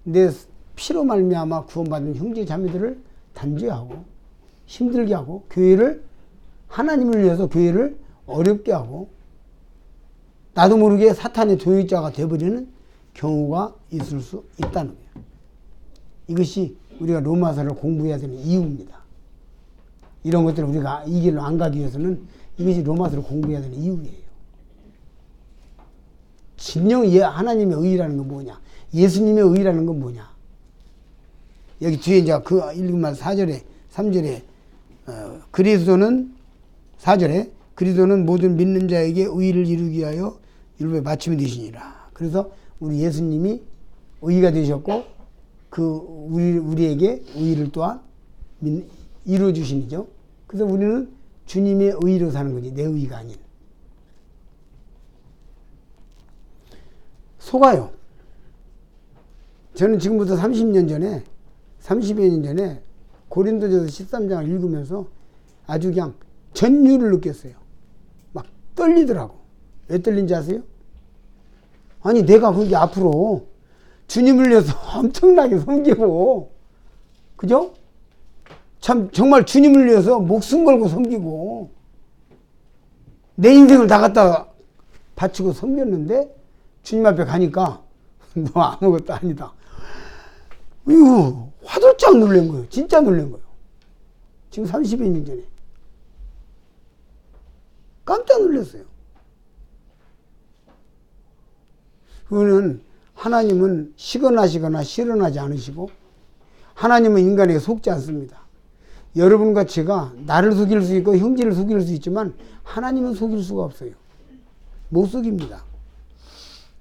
내 피로 말미암아 구원받은 형제 자매들을 단죄하고 힘들게 하고 교회를 하나님을 위해서 교회를 어렵게 하고 나도 모르게 사탄의 도의자가 되어버리는 경우가 있을 수 있다는 거예요. 이것이 우리가 로마서를 공부해야 되는 이유입니다. 이런 것들을 우리가 이 길로 안 가기 위해서는 이것이 로마서를 공부해야 되는 이유예요. 진정 하나님의 의라는 건 뭐냐? 예수님의 의라는 건 뭐냐? 여기 뒤에 이제 그 읽으면 4절에 3절에 그리스도는 4절에 그리스도는 모든 믿는 자에게 의를 이루기 위하여 율법의 마침이 되시니라. 그래서 우리 예수님이 의가 되셨고 우리에게 의를 또한 이루어 주시니죠. 그래서 우리는 주님의 의로 사는 거지 내 의가 아닌. 속아요. 저는 지금부터 30년 전에 30여 년 전에 고린도전서 13장을 읽으면서 아주 그냥 전율을 느꼈어요. 막 떨리더라고. 왜 떨린지 아세요? 아니 내가 거기 앞으로 주님을 위해서 엄청나게 섬기고 그죠? 참 정말 주님을 위해서 목숨 걸고 섬기고 내 인생을 다 갖다 바치고 섬겼는데 주님 앞에 가니까 너 아무것도 아니다. 이거 화들짝 놀란 거예요. 진짜 놀란 거예요. 지금 30여 년 전에. 깜짝 놀랐어요. 그거는 하나님은 시건하시거나 실현하지 않으시고 하나님은 인간에게 속지 않습니다. 여러분과 제가 나를 속일 수 있고 형제를 속일 수 있지만 하나님은 속일 수가 없어요. 못 속입니다.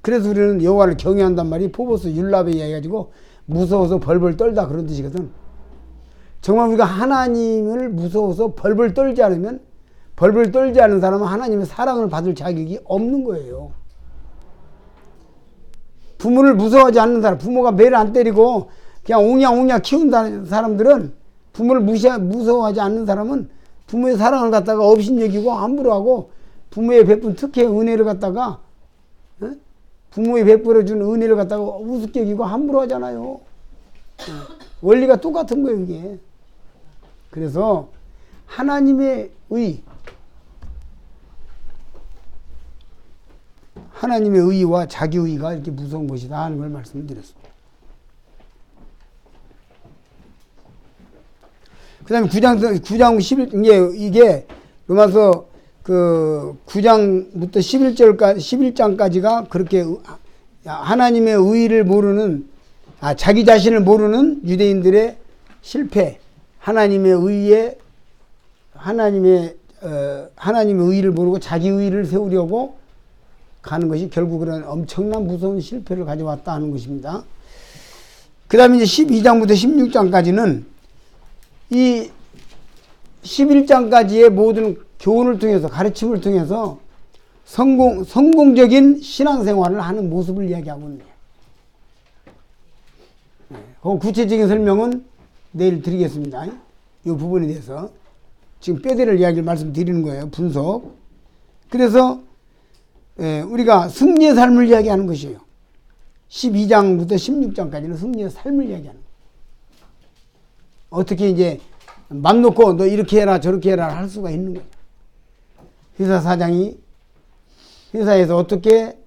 그래서 우리는 여호와를 경외한단 말이 포보스 율랍에 이야기해가지고 무서워서 벌벌 떨다 그런 뜻이거든. 정말 우리가 하나님을 무서워서 벌벌 떨지 않으면 벌벌 떨지 않은 사람은 하나님의 사랑을 받을 자격이 없는 거예요. 부모를 무서워하지 않는 사람, 부모가 매를 안 때리고 그냥 옹냥옹냥 키운다는 사람들은 부모를 무서워하지 않는 사람은 부모의 사랑을 갖다가 업신여기고 함부로 하고 부모의 베푼 특혜의 은혜를 갖다가 부모의 베풀어준 은혜를 갖다가 우습게 여기고 함부로 하잖아요. 원리가 똑같은 거예요, 이게. 그래서 하나님의 의와 자기 의가 이렇게 무서운 것이다 하는 걸 말씀드렸습니다. 그 다음에 9장 11, 이게 로마서 그 9장부터 11장까지가 그렇게 하나님의 의를 모르는, 자기 자신을 모르는 유대인들의 실패, 하나님의 의를 모르고 자기 의를 세우려고 가는 것이 결국 그런 엄청난 무서운 실패를 가져왔다 하는 것입니다. 그 다음에 이제 12장부터 16장까지는 이 11장까지의 모든 교훈을 통해서, 가르침을 통해서 성공적인 신앙생활을 하는 모습을 이야기하고 있네요. 그 구체적인 설명은 내일 드리겠습니다. 이 부분에 대해서 지금 뼈대를 이야기를 말씀드리는 거예요. 분석. 그래서 우리가 승리의 삶을 이야기하는 것이에요. 12장부터 16장까지는 승리의 삶을 이야기하는 거예요. 어떻게 이제 맘 놓고 너 이렇게 해라 저렇게 해라 할 수가 있는 거예요. 회사 사장이 회사에서 어떻게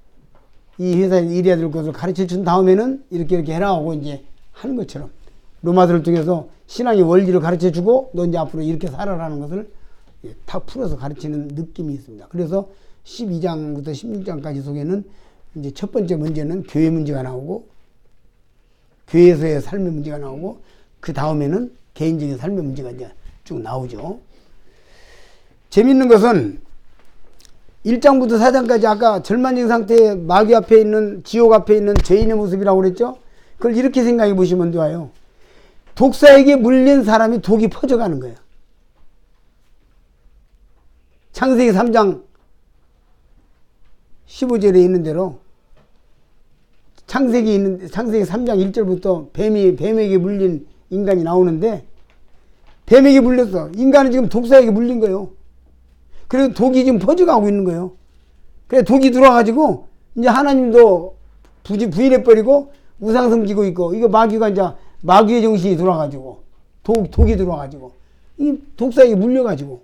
이 회사에 일해야 될 것을 가르쳐 준 다음에는 이렇게 해라 하고 이제 하는 것처럼 로마서를 통해서 신앙의 원리를 가르쳐 주고 너 이제 앞으로 이렇게 살아라는 것을 다 풀어서 가르치는 느낌이 있습니다. 그래서 12장부터 16장까지 속에는 이제 첫 번째 문제는 교회 문제가 나오고 교회에서의 삶의 문제가 나오고 그 다음에는 개인적인 삶의 문제가 이제 쭉 나오죠. 재밌는 것은 1장부터 4장까지 아까 절만적 상태의 마귀 앞에 있는, 지옥 앞에 있는 죄인의 모습이라고 그랬죠? 그걸 이렇게 생각해 보시면 좋아요. 독사에게 물린 사람이 독이 퍼져가는 거예요. 창세기 3장 15절에 있는 대로 창세기 3장 1절부터 뱀에게 물린 인간이 나오는데 뱀에게 물렸어. 인간은 지금 독사에게 물린 거예요. 그래서 독이 지금 퍼져가고 있는 거예요. 그래 독이 들어와가지고 이제 하나님도 부인해버리고 우상 섬기고 있고 이거 마귀가 이제 마귀의 정신이 들어와가지고 독이 들어와가지고 이 독사에게 물려가지고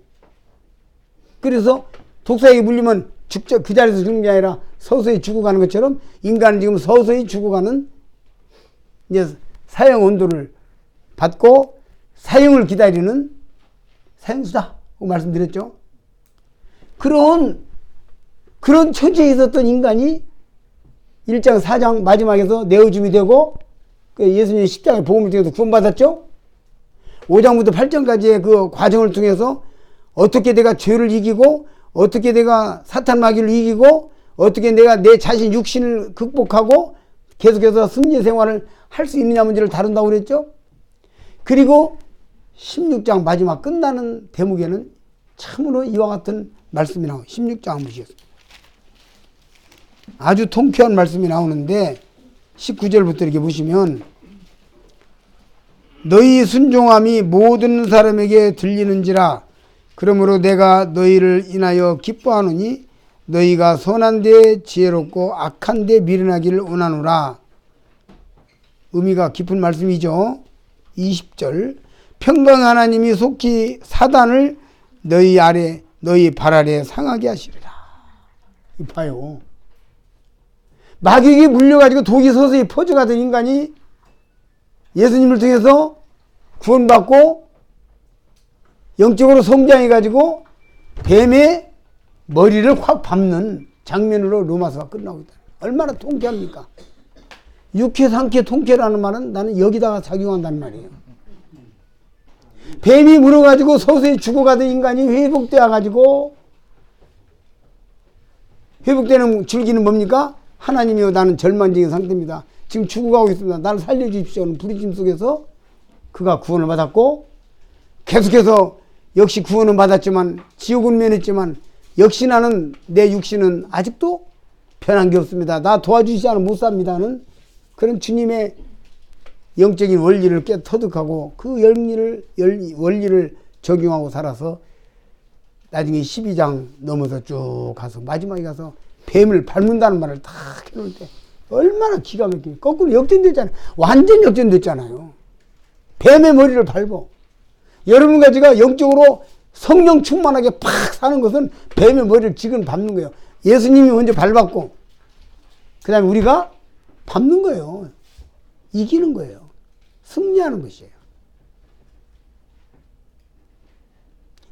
그래서 독사에게 물리면 직접 그 자리에서 죽는 게 아니라 서서히 죽어가는 것처럼 인간은 지금 서서히 죽어가는 이제 사형 온도를 받고 사형을 기다리는 사형수다고 말씀드렸죠. 그런 처지에 있었던 인간이 1장 4장 마지막에서 내어줌이 되고 예수님이 십자가의 복음을 통해서 구원받았죠. 5장부터 8장까지의 그 과정을 통해서 어떻게 내가 죄를 이기고 어떻게 내가 사탄 마귀를 이기고 어떻게 내가 내 자신 육신을 극복하고 계속해서 승리 생활을 할 수 있느냐 문제를 다룬다고 그랬죠. 그리고 16장 마지막 끝나는 대목에는 참으로 이와 같은 말씀이 나와요. 16장 한번 보시겠습니다. 아주 통쾌한 말씀이 나오는데 19절부터 이렇게 보시면 너희 순종함이 모든 사람에게 들리는지라 그러므로 내가 너희를 인하여 기뻐하노니 너희가 선한 데 지혜롭고 악한 데 미련하기를 원하노라. 의미가 깊은 말씀이죠. 20절 평강 하나님이 속히 사단을 너희 아래 너희 발 아래 상하게 하시리라. 봐요. 마귀에게 물려가지고 독이 서서히 퍼져가던 인간이 예수님을 통해서 구원받고 영적으로 성장해가지고 뱀의 머리를 확 밟는 장면으로 로마서가 끝나고 있다. 얼마나 통쾌합니까? 육회, 상쾌, 통쾌라는 말은 나는 여기다가 작용한다는 말이에요. 뱀이 물어가지고 서서히 죽어가던 인간이 회복되어가지고 회복되는 줄기는 뭡니까? 하나님이여 나는 절망적인 상태입니다. 지금 죽어가고 있습니다. 나를 살려주십시오는 부르심 속에서 그가 구원을 받았고 계속해서 역시 구원은 받았지만 지옥은 면했지만 역시 나는 내 육신은 아직도 변한 게 없습니다. 나 도와주시지 않으면 못 삽니다는 그런 주님의 영적인 원리를 터득하고 그 원리를 적용하고 살아서 나중에 12장 넘어서 쭉 가서 마지막에 가서 뱀을 밟는다는 말을 딱 해놓을 때 얼마나 기가 막히게 거꾸로 역전됐잖아요. 완전 역전됐잖아요. 뱀의 머리를 밟어. 여러분과 제가 영적으로 성령 충만하게 팍 사는 것은 뱀의 머리를 지금 밟는 거예요. 예수님이 먼저 밟았고 그 다음에 우리가 밟는 거예요. 이기는 거예요. 승리하는 것이에요.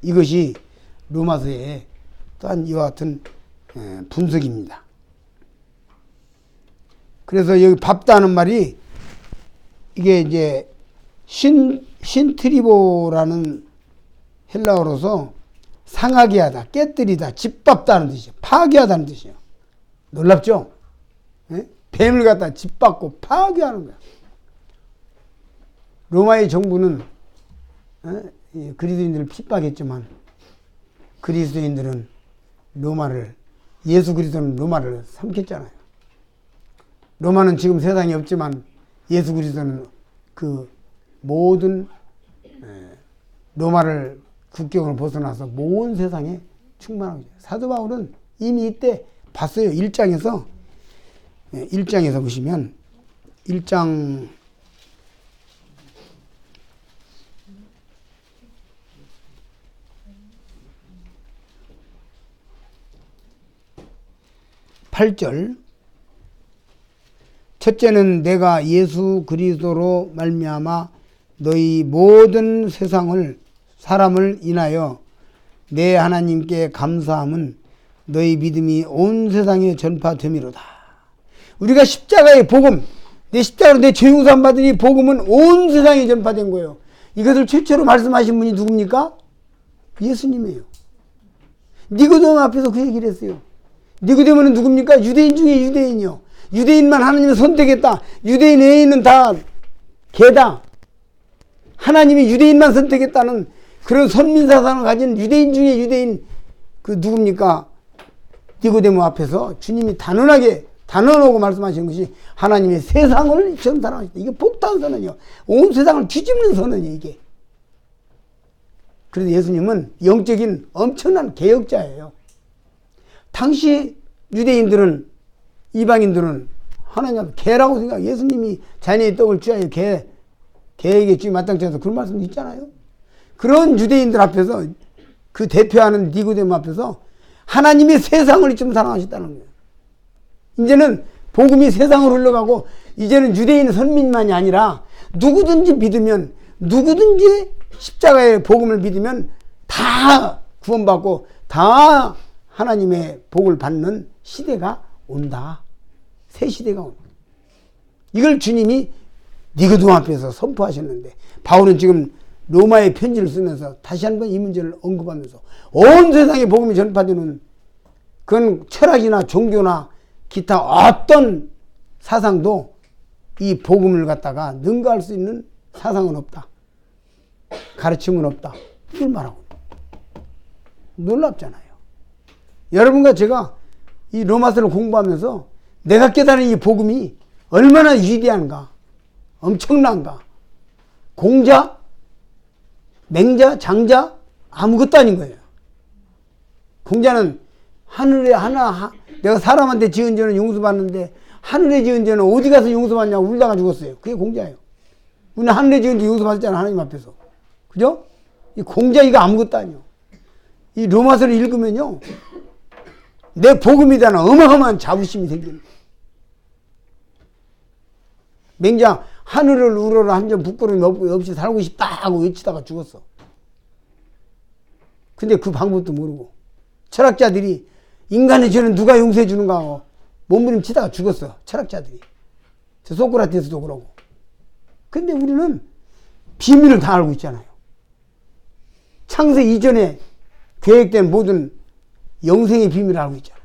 이것이 로마서의 또한 이와 같은 분석입니다. 그래서 여기 밟다는 말이 이게 이제 신트리보라는 헬라어로서 상하게 하다, 깨뜨리다, 짓밟다는 뜻이에요. 파괴하다는 뜻이에요. 놀랍죠? 네? 뱀을 갖다 짓밟고 파괴하는 거야. 로마의 정부는 그리스도인들을 핍박했지만 그리스도인들은 예수 그리스도는 로마를 삼켰잖아요. 로마는 지금 세상에 없지만 예수 그리스도는 그 모든 로마를 국경을 벗어나서 모든 세상에 충만하고 있어요. 사도 바울은 이미 이때 봤어요. 1장에서 보시면 1장 8절 첫째는 내가 예수 그리스도로 말미암아 너희 모든 사람을 인하여 내 하나님께 감사함은 너희 믿음이 온 세상에 전파됨이로다. 우리가 십자가의 복음, 내 십자가로 내 죄 용서함 받은 이 복음은 온 세상에 전파된 거예요. 이것을 최초로 말씀하신 분이 누굽니까? 예수님이에요. 니고데모 앞에서 그 얘기를 했어요. 니고데모는 누굽니까? 유대인 중에 유대인이요. 유대인만 하나님을 선택했다. 유대인 외에는 다 개다. 하나님이 유대인만 선택했다는 그런 선민사상을 가진 유대인 중에 유대인 그 누굽니까? 니고데모 앞에서 주님이 단언하고 말씀하신 것이 하나님의 세상을 처음 사랑하셨다. 이게 복다운 선언이요. 온 세상을 뒤집는 선언이에요, 이게. 그래서 예수님은 영적인 엄청난 개혁자예요. 당시 유대인들은, 이방인들은 하나님 개라고 생각, 예수님이 자네의 떡을 취하여 개에게 주의 마땅치 않아서 그런 말씀도 있잖아요. 그런 유대인들 앞에서 그 대표하는 니고데모 앞에서 하나님이 세상을 이쯤 사랑하셨다는 거예요. 이제는 복음이 세상으로 흘러가고 이제는 유대인 선민만이 아니라 누구든지 믿으면 누구든지 십자가의 복음을 믿으면 다 구원받고 다 하나님의 복을 받는 시대가 온다. 새 시대가 온다. 이걸 주님이 니고데모 앞에서 선포하셨는데 바울은 지금 로마의 편지를 쓰면서 다시 한번 이 문제를 언급하면서 온 세상에 복음이 전파되는 그건 철학이나 종교나 기타 어떤 사상도 이 복음을 갖다가 능가할 수 있는 사상은 없다. 가르침은 없다. 이걸 말하고 놀랍잖아요. 여러분과 제가 이 로마서를 공부하면서 내가 깨달은 이 복음이 얼마나 위대한가, 엄청난가. 공자, 맹자, 장자 아무것도 아닌 거예요. 공자는 하늘에 내가 사람한테 지은 죄는 용서받는데 하늘에 지은 죄는 어디 가서 용서받냐고 울다가 죽었어요. 그게 공자예요. 우리는 하늘에 지은 죄 용서받았잖아, 하나님 앞에서. 그죠? 이 공자 이거 아무것도 아니에요. 이 로마서를 읽으면요, 내 복음에 대한 어마어마한 자부심이 생깁니다. 맹자 하늘을 우러러 한 점 부끄러움이 없이 살고 싶다 하고 외치다가 죽었어. 근데 그 방법도 모르고 철학자들이 인간의 죄는 누가 용서해 주는가 하고 몸부림치다가 죽었어. 철학자들이. 저 소크라테스도 그러고. 근데 우리는 비밀을 다 알고 있잖아요. 창세 이전에 계획된 모든 영생의 비밀을 알고 있잖아요.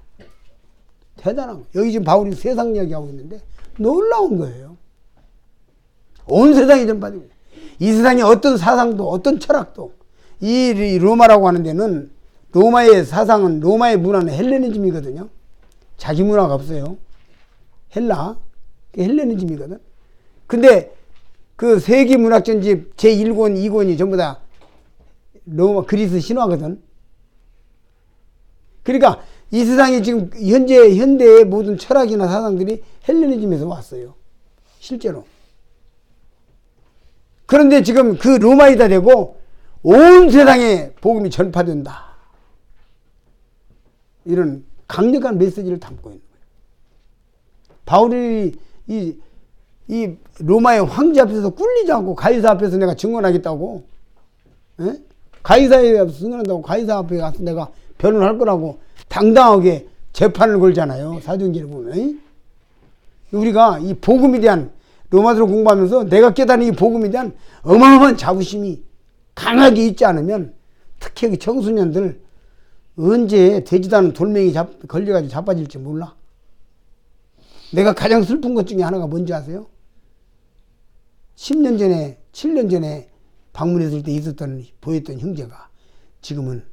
대단한 거예요. 여기 지금 바울이 세상 이야기하고 있는데 놀라운 거예요. 온 세상이 전파되고 이 세상에 어떤 사상도 어떤 철학도 이 로마라고 하는 데는 로마의 사상은 로마의 문화는 헬레니즘이거든요. 자기 문화가 없어요. 헬라 헬레니즘이거든. 근데 그 세계 문학 전집 제1권 2권이 전부 다 로마 그리스 신화거든. 그러니까 이 세상에 지금 현대의 모든 철학이나 사상들이 헬레니즘에서 왔어요. 실제로. 그런데 지금 그 로마에다 대고 온 세상에 복음이 전파된다. 이런 강력한 메시지를 담고 있는 거예요. 바울이 이 로마의 황제 앞에서 꿀리지 않고 가이사 앞에서 내가 증언하겠다고, 에? 가이사에 앞에서 증언한다고 가이사 앞에 가서 내가 변론할 거라고 당당하게 재판을 걸잖아요. 사도행전을 보면. 에? 우리가 이 복음에 대한 로마서를 공부하면서 내가 깨달은 이 복음에 대한 어마어마한 자부심이 강하게 있지 않으면 특히 여기 청소년들 언제 되지도 않은 돌멩이 걸려가지고 자빠질지 몰라. 내가 가장 슬픈 것 중에 하나가 뭔지 아세요? 10년 전에 7년 전에 방문했을 때 보였던 형제가 지금은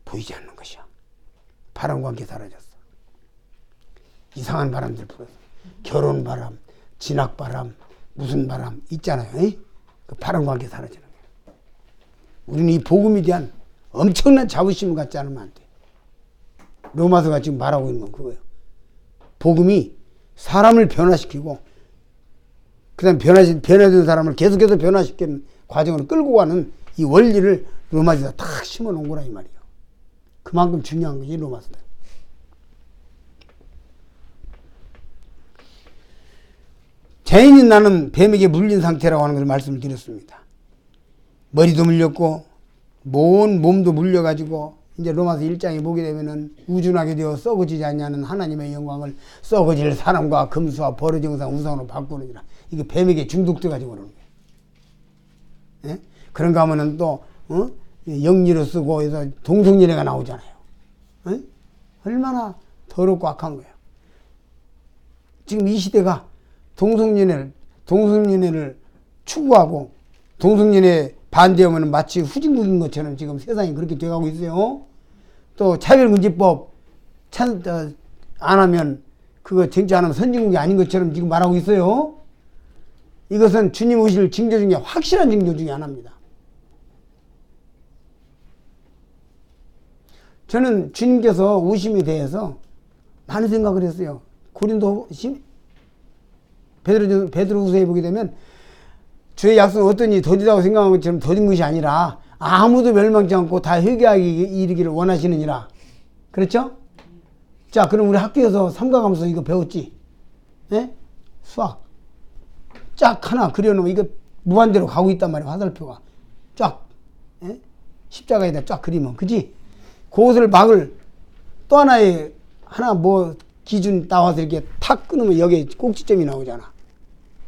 보이지 않는 것이야. 바람과 함께 사라졌어. 이상한 바람들 불어서 결혼 바람, 진학 바람, 무슨 바람 있잖아요. 에이? 그 바람과 함께 사라지는 거예요. 우리는 이 복음에 대한 엄청난 자부심을 갖지 않으면 안 돼. 로마서가 지금 말하고 있는 건 그거예요. 복음이 사람을 변화시키고 그 다음 변화된 사람을 계속해서 변화시키는 과정으로 끌고 가는 이 원리를 로마서에다 탁 심어 놓은 거라 이 말이에요. 그만큼 중요한 거지 로마서는. 죄인인 나는 뱀에게 물린 상태라고 하는 걸 말씀을 드렸습니다. 머리도 물렸고 온 몸도 물려가지고 이제 로마서 1장에 보게 되면은 우준하게 되어 썩어지지 않냐는 하나님의 영광을 썩어질 사람과 금수와 버러지 영상 우상으로 바꾸느니라. 이게 뱀에게 중독돼가지고 그러는 거예요. 예? 그런가 하면은 또 영리로 쓰고 해서 동성연애가 나오잖아요. 예? 얼마나 더럽고 악한 거예요. 지금 이 시대가 동성연애를 추구하고 동성연애 반대하면 마치 후진국인 것처럼 지금 세상이 그렇게 돼가고 있어요. 또 차별금지법 안 하면 그거 정치 안 하면 선진국이 아닌 것처럼 지금 말하고 있어요. 이것은 주님 오실 징조 중에 확실한 징조 중에 하나입니다. 저는 주님께서 오심에 대해서 많은 생각을 했어요. 고린도 베드로후서에 보게 되면 주의 약속은 어떠니 더디다고 생각한 것처럼 더딘 것이 아니라 아무도 멸망치 않고 다 회개하기 이르기를 원하시느니라. 그렇죠? 자, 그럼 우리 학교에서 삼가감수 이거 배웠지? 예? 수학. 쫙 하나 그려놓으면 이거 무한대로 가고 있단 말이야, 화살표가. 쫙. 예? 십자가에다 쫙 그리면. 그지? 그것을 막을 또 하나의 하나 뭐 기준 나와서 이렇게 탁 끊으면 여기에 꼭지점이 나오잖아.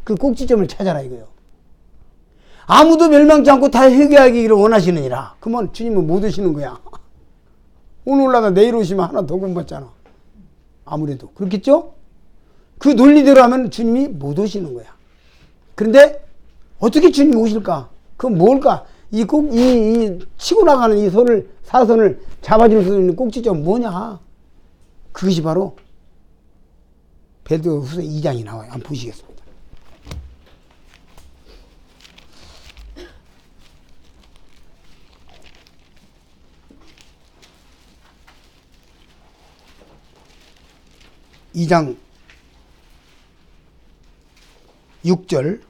그 꼭지점을 찾아라 이거요. 아무도 멸망치 않고 다 회개하기를 원하시느니라. 그러면 주님은 못 오시는 거야. 오늘 올라가 내일 오시면 하나 더 공부받잖아. 아무래도. 그렇겠죠? 그 논리대로 하면 주님이 못 오시는 거야. 그런데 어떻게 주님이 오실까? 그건 뭘까? 이 치고 나가는 이 사선을 잡아줄 수 있는 꼭지점은 뭐냐? 그것이 바로 베드로후서 2장이 나와요. 한번 보시겠습니다. 이 장 6절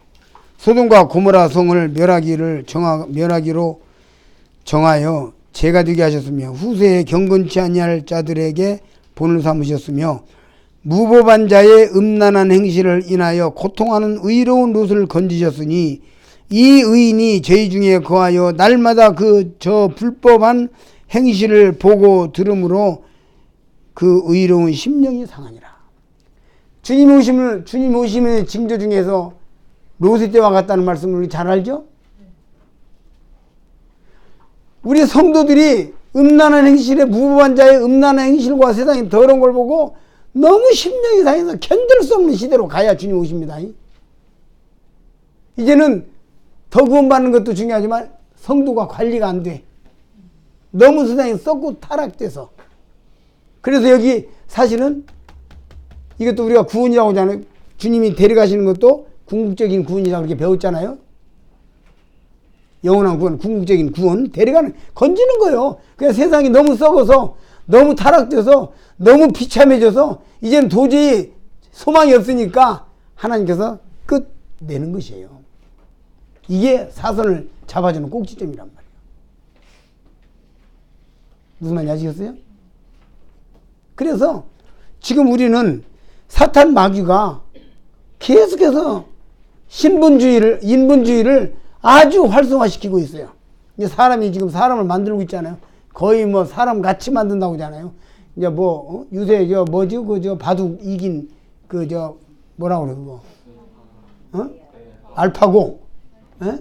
소돔과 고모라 성을 멸하기로 정하여 죄가 되게 하셨으며 후세에 경건치 아니할 자들에게 본을 삼으셨으며 무법한 자의 음란한 행실을 인하여 고통하는 의로운 롯을 건지셨으니 이 의인이 죄 중에 거하여 날마다 저 불법한 행실을 보고 들음으로 그 의로운 심령이 상하니라. 주님 오심의 징조 중에서 롯의 때와 같다는 말씀을 우리 잘 알죠? 우리 성도들이 음란한 행실에 무법한 자의 음란한 행실과 세상의 더러운 걸 보고 너무 심령이 상해서 견딜 수 없는 시대로 가야 주님 오십니다. 이제는 더 구원받는 것도 중요하지만 성도가 관리가 안 돼. 너무 세상이 썩고 타락돼서. 그래서 여기 사실은 이것도 우리가 구원이라고 하잖아요. 주님이 데려가시는 것도 궁극적인 구원이라고 이렇게 배웠잖아요. 영원한 구원, 궁극적인 구원, 데려가는, 건지는 거예요. 그냥 세상이 너무 썩어서, 너무 타락돼서, 너무 비참해져서, 이제는 도저히 소망이 없으니까 하나님께서 끝내는 것이에요. 이게 사선을 잡아주는 꼭지점이란 말이에요. 무슨 말인지 아시겠어요? 그래서 지금 우리는 사탄 마귀가 계속해서 인본주의를 아주 활성화시키고 있어요. 이제 사람이 지금 사람을 만들고 있잖아요. 거의 뭐 사람 같이 만든다고 하잖아요. 이제 뭐, 요새 바둑 이긴 뭐라고 그래, 그거. 알파고. 예?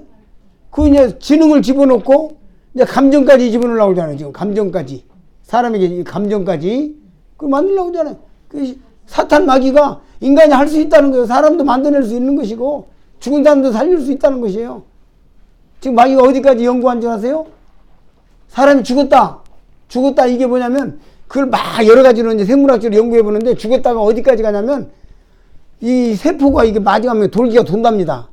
그 이제 지능을 집어넣고, 이제 감정까지 집어넣으려고 하잖아요. 지금 감정까지. 사람에게 감정까지. 그걸 만들려고 하잖아요. 그 사탄 마귀가 인간이 할 수 있다는 거예요. 사람도 만들어낼 수 있는 것이고, 죽은 사람도 살릴 수 있다는 것이에요. 지금 마귀가 어디까지 연구한 줄 아세요? 사람이 죽었다 이게 뭐냐면 그걸 막 여러 가지로 이제 생물학적으로 연구해 보는데 죽었다가 어디까지 가냐면 이 세포가 이게 마디가면 돌기가 돈답니다.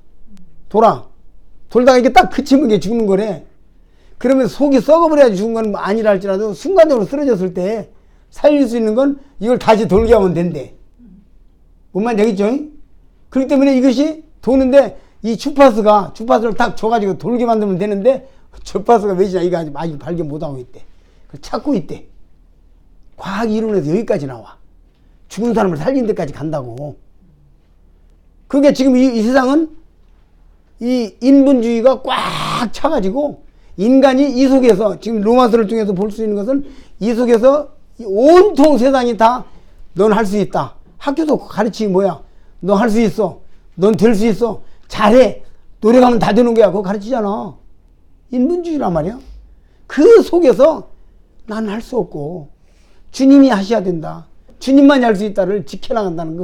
돌다가 이게 딱 그치면 이게 죽는 거래. 그러면 속이 썩어버려야지 죽은 건 아니라 할지라도 순간적으로 쓰러졌을 때 살릴 수 있는 건 이걸 다시 돌게 하면 된대. 뭔 말인지 알겠죠? 그렇기 때문에 이것이 도는데 이 주파수를 딱 줘가지고 돌게 만들면 되는데 주파수가 몇이냐 이거 아직 발견 못하고 있대. 찾고 있대. 과학 이론에서 여기까지 나와. 죽은 사람을 살린 데까지 간다고. 그러니까 지금 이 세상은 이 인본주의가 꽉 차가지고 인간이 이 속에서 지금 로마서를 통해서 볼 수 있는 것은 이 속에서 온통 세상이 다 넌 할 수 있다. 학교도 가르치기 뭐야. 너 할 수 있어. 넌 될 수 있어. 잘해. 노력하면 다 되는 거야. 그거 가르치잖아. 인본주의란 말이야. 그 속에서 난 할 수 없고 주님이 하셔야 된다. 주님만이 할 수 있다를 지켜나간다는 거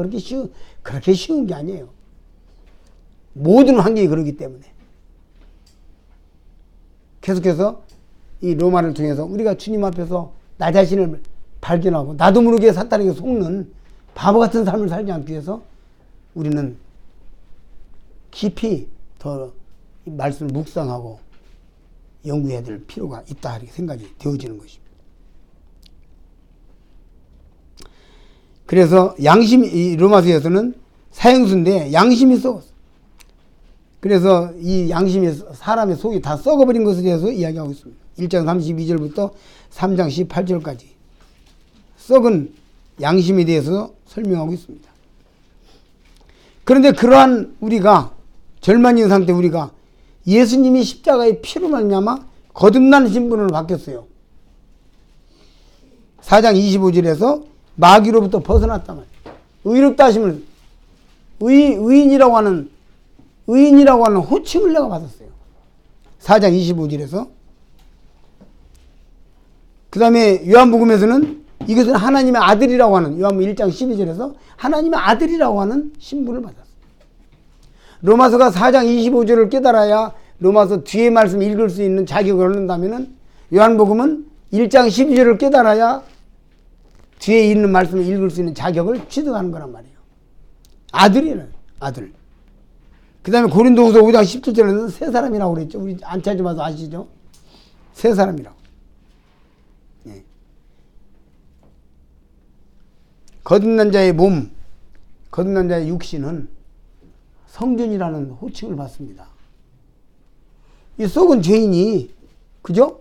그렇게 쉬운 게 아니에요. 모든 환경이 그러기 때문에. 계속해서 이 로마를 통해서 우리가 주님 앞에서 나 자신을 발견하고 나도 모르게 사탄에게 속는 바보 같은 삶을 살지 않기 위해서 우리는 깊이 더 이 말씀을 묵상하고 연구해야 될 필요가 있다 이렇게 생각이 되어지는 것입니다. 그래서 이 로마서에서는 사형수인데 양심이 썩었어. 그래서 이 양심이 사람의 속이 다 썩어버린 것에 대해서 이야기하고 있습니다. 1장 32절부터 3장 18절까지 썩은 양심에 대해서 설명하고 있습니다. 그런데 그러한 우리가 절망인 상태 우리가 예수님이 십자가의 피로 말미암아 거듭난 신분으로 바뀌었어요. 4장 25절에서 마귀로부터 벗어났단 말이에요. 의롭다 하심을 의인이라고 하는 호칭을 내가 받았어요. 4장 25절에서 그 다음에 요한복음에서는 이것은 하나님의 아들이라고 하는 요한복음 1장 12절에서 하나님의 아들이라고 하는 신분을 받았어요. 로마서가 4장 25절을 깨달아야 로마서 뒤에 말씀 읽을 수 있는 자격을 얻는다면은 요한복음은 1장 12절을 깨달아야 뒤에 있는 말씀을 읽을 수 있는 자격을 취득하는 거란 말이에요. 아들이에요. 아들. 그 다음에 고린도후서 5장 17절에는 세 사람이라고 그랬죠. 우리 안 찾아봐도 아시죠? 세 사람이라고. 예. 거듭난 자의 몸, 거듭난 자의 육신은 성전이라는 호칭을 받습니다. 이 썩은 죄인이, 그죠?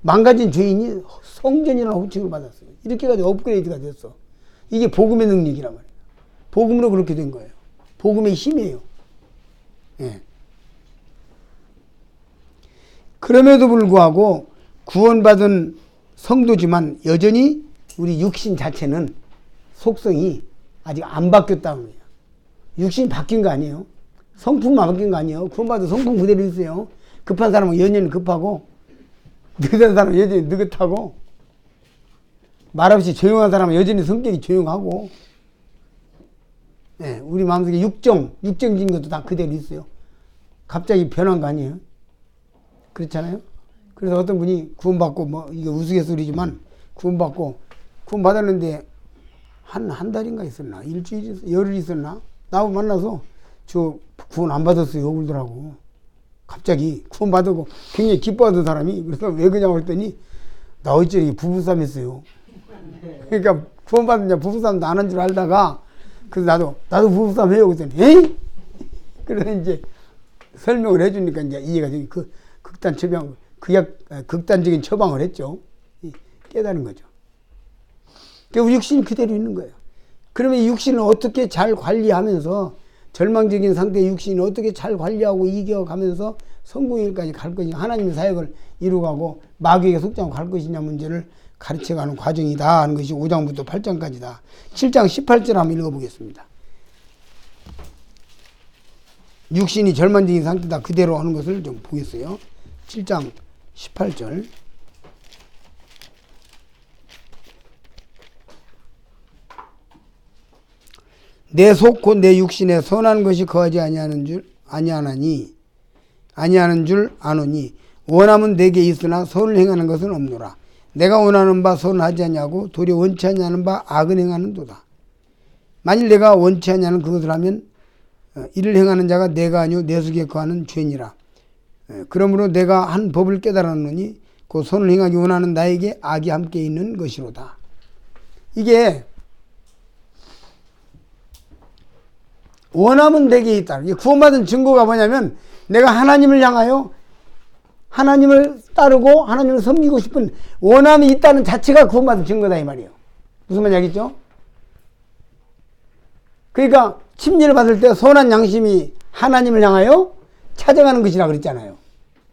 망가진 죄인이 성전이라는 호칭을 받았어요. 이렇게 가지고 업그레이드가 됐어. 이게 복음의 능력이란 말이에요. 복음으로 그렇게 된 거예요. 복음의 힘이에요. 예. 그럼에도 불구하고 구원받은 성도지만 여전히 우리 육신 자체는 속성이 아직 안 바뀌었다는 거예요. 육신이 바뀐 거 아니에요. 성품만 바뀐 거 아니에요. 구원받은 성품 그대로 있어요. 급한 사람은 여전히 급하고 느긋한 사람은 여전히 느긋하고 말없이 조용한 사람은 여전히 성격이 조용하고 예, 우리 마음속에 육정진 것도 다 그대로 있어요. 갑자기 변한 거 아니에요. 그렇잖아요. 그래서 어떤 분이 구원받고 뭐 이게 우스갯소리지만 구원받았는데 한 달인가 있었나 일주일 열흘 있었나 나하고 만나서 저 구원 안 받았어요 그러더라고. 갑자기 구원받고 굉장히 기뻐하던 사람이 그래서 왜 그러냐고 했더니 나 어째 부부싸움 했어요. 그러니까 구원받은 자 부부싸움도 안 한 줄 알다가 그래서 나도 부부싸움 해요 그랬더니 에이? 그래서 이제 설명을 해주니까 이제 이해가 되니 그 극단적인 처방을 했죠. 깨달은 거죠. 그러니까 육신이 그대로 있는 거예요. 그러면 이 육신을 어떻게 잘 관리하면서 절망적인 상태의 육신을 어떻게 잘 관리하고 이겨가면서 성공일까지 갈 것이냐 하나님의 사역을 이루어가고 마귀에게 속지 않고 갈 것이냐 문제를 가르쳐가는 과정이다 하는 것이 5장부터 8장까지다. 7장 18절 한번 읽어보겠습니다. 육신이 절망적인 상태다 그대로 하는 것을 좀 보겠어요. 7장 18절 내 속 곧 내 육신에 선한 것이 거하지 아니하는 줄 아노니 원함은 내게 있으나 선을 행하는 것은 없노라. 내가 원하는 바 선하지 아니하고 도리어 원치 아니하는 바 악을 행하는도다. 만일 내가 원치 아니하는 그것을 하면 이를 행하는 자가 내가 아니오 내 속에 거하는 죄니라. 그러므로 내가 한 법을 깨달았노니 그 선을 행하기 원하는 나에게 악이 함께 있는 것이로다. 이게 원함은 내게 있다. 구원받은 증거가 뭐냐면 내가 하나님을 향하여 하나님을 따르고 하나님을 섬기고 싶은 원함이 있다는 자체가 구원받은 증거다 이 말이에요. 무슨 말인지 알겠죠? 그러니까 침례를 받을 때 선한 양심이 하나님을 향하여 찾아가는 것이라 그랬잖아요.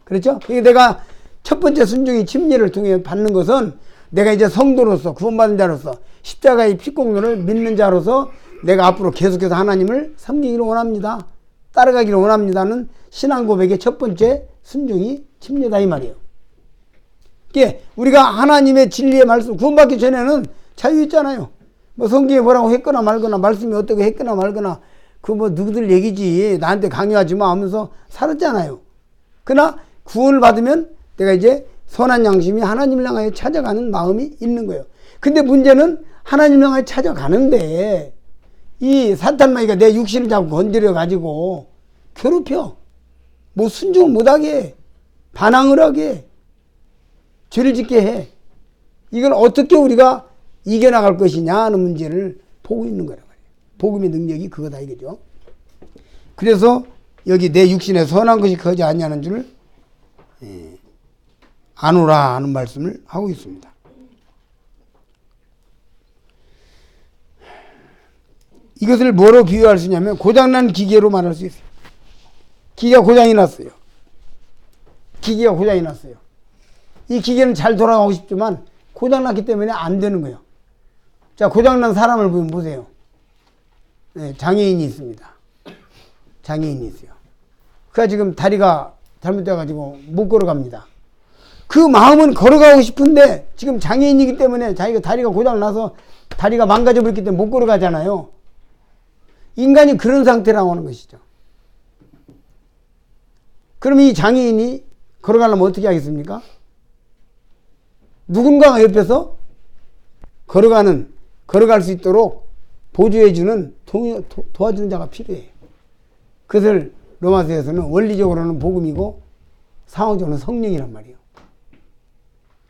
그렇죠? 그러니까 내가 첫 번째 순종이 침례를 통해 받는 것은 내가 이제 성도로서 구원받은 자로서 십자가의 피공로를 믿는 자로서 내가 앞으로 계속해서 하나님을 섬기기를 원합니다. 따라가기를 원합니다는 신앙 고백의 첫 번째 순종이 침례다 이 말이에요. 이게 우리가 하나님의 진리의 말씀 구원받기 전에는 자유했잖아요. 뭐 성경에 뭐라고 했거나 말거나 말씀이 어떻게 했거나 말거나 그 뭐 누구들 얘기지 나한테 강요하지 마 하면서 살았잖아요. 그러나 구원을 받으면 내가 이제 선한 양심이 하나님을 향하여 찾아가는 마음이 있는 거예요. 근데 문제는 하나님을 향하여 찾아가는데 이 사탄마귀가 내 육신을 자꾸 건드려 가지고 괴롭혀. 뭐 순종을 못하게 해. 반항을 하게 해. 죄를 짓게 해. 이걸 어떻게 우리가 이겨나갈 것이냐 하는 문제를 보고 있는 거란 말이에요. 복음의 능력이 그거다 이거죠. 그래서 여기 내 육신에 선한 것이 거지 아니하는 줄 아노라 하는 말씀을 하고 있습니다. 이것을 뭐로 비유할 수 있냐면 고장난 기계로 말할 수 있어요. 기계가 고장이 났어요. 기계가 고장이 났어요. 이 기계는 잘 돌아가고 싶지만 고장났기 때문에 안 되는 거예요. 자, 고장난 사람을 보세요. 네, 장애인이 있습니다. 장애인이 있어요. 그가 지금 다리가 잘못돼가지고 못 걸어갑니다. 그 마음은 걸어가고 싶은데 지금 장애인이기 때문에 자기가 다리가 고장나서 다리가 망가져버렸기 때문에 못 걸어가잖아요. 인간이 그런 상태라고 하는 것이죠. 그럼 이 장애인이 걸어가려면 어떻게 하겠습니까? 누군가가 옆에서 걸어갈 수 있도록 보조해주는 도와주는 자가 필요해요. 그것을 로마서에서는 원리적으로는 복음이고 상호적으로는 성령이란 말이에요.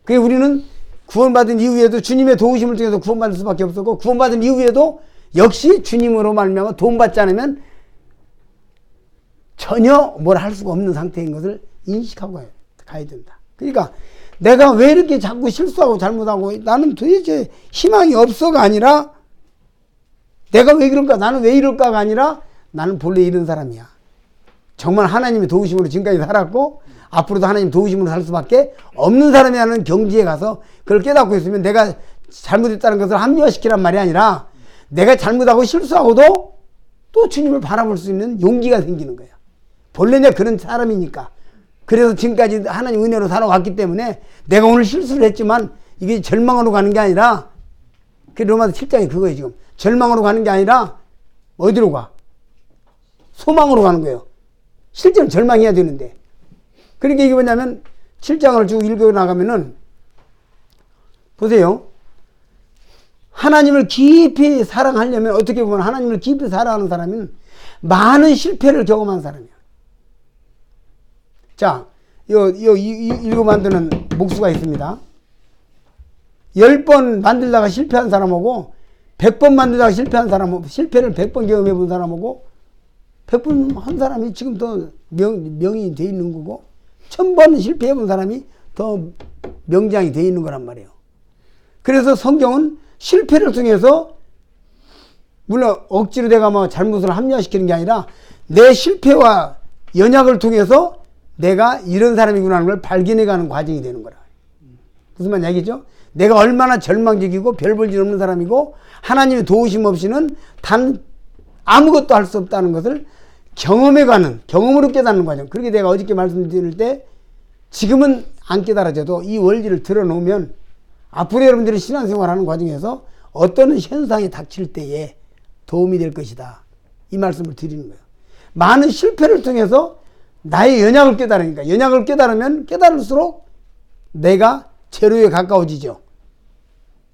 그래서 우리는 구원받은 이후에도 주님의 도우심을 통해서 구원받을 수밖에 없었고, 구원받은 이후에도 역시 주님으로 말미암아 도움받지 않으면 전혀 뭘 할 수가 없는 상태인 것을 인식하고 가야 된다. 그러니까 내가 왜 이렇게 자꾸 실수하고 잘못하고 나는 도대체 희망이 없어가 아니라 내가 왜 그런가, 나는 왜 이럴까가 아니라 나는 본래 이런 사람이야. 정말 하나님의 도우심으로 지금까지 살았고 앞으로도 하나님 도우심으로 살 수밖에 없는 사람이라는 경지에 가서 그걸 깨닫고 있으면 내가 잘못했다는 것을 합리화시키란 말이 아니라 내가 잘못하고 실수하고도 또 주님을 바라볼 수 있는 용기가 생기는 거야. 본래 내가 그런 사람이니까. 그래서 지금까지 하나님 은혜로 살아왔기 때문에 내가 오늘 실수를 했지만 이게 절망으로 가는 게 아니라, 그 로마서 7장이 그거예요. 지금 절망으로 가는 게 아니라 어디로 가? 소망으로 가는 거예요. 실제로 절망해야 되는데. 그러니까 이게 뭐냐면 7장을 쭉 읽어나가면은 보세요. 하나님을 깊이 사랑하려면, 어떻게 보면 하나님을 깊이 사랑하는 사람은 많은 실패를 경험한 사람이야. 자, 이거 만드는 목수가 있습니다. 10번 만들다가 실패한 사람하고 100번 만들다가 실패한 사람하고, 실패를 100번 경험해 본 사람하고 100번 한 사람이 지금 더 명인이 돼 있는 거고, 1000번 실패해 본 사람이 더 명장이 돼 있는 거란 말이에요. 그래서 성경은 실패를 통해서, 물론 억지로 내가 뭐 잘못을 합리화시키는 게 아니라 내 실패와 연약을 통해서 내가 이런 사람이구나 하는 걸 발견해가는 과정이 되는 거라. 무슨 말 얘기죠? 내가 얼마나 절망적이고 별 볼 일 없는 사람이고 하나님의 도우심 없이는 단 아무것도 할 수 없다는 것을 경험해가는, 경험으로 깨닫는 과정. 그렇게 내가 어저께 말씀드릴 때 지금은 안 깨달아져도 이 원리를 들어놓으면 앞으로 여러분들이 신앙생활하는 과정에서 어떤 현상이 닥칠 때에 도움이 될 것이다. 이 말씀을 드리는 거예요. 많은 실패를 통해서 나의 연약을 깨달으니까, 연약을 깨달으면 깨달을수록 내가 제로에 가까워지죠.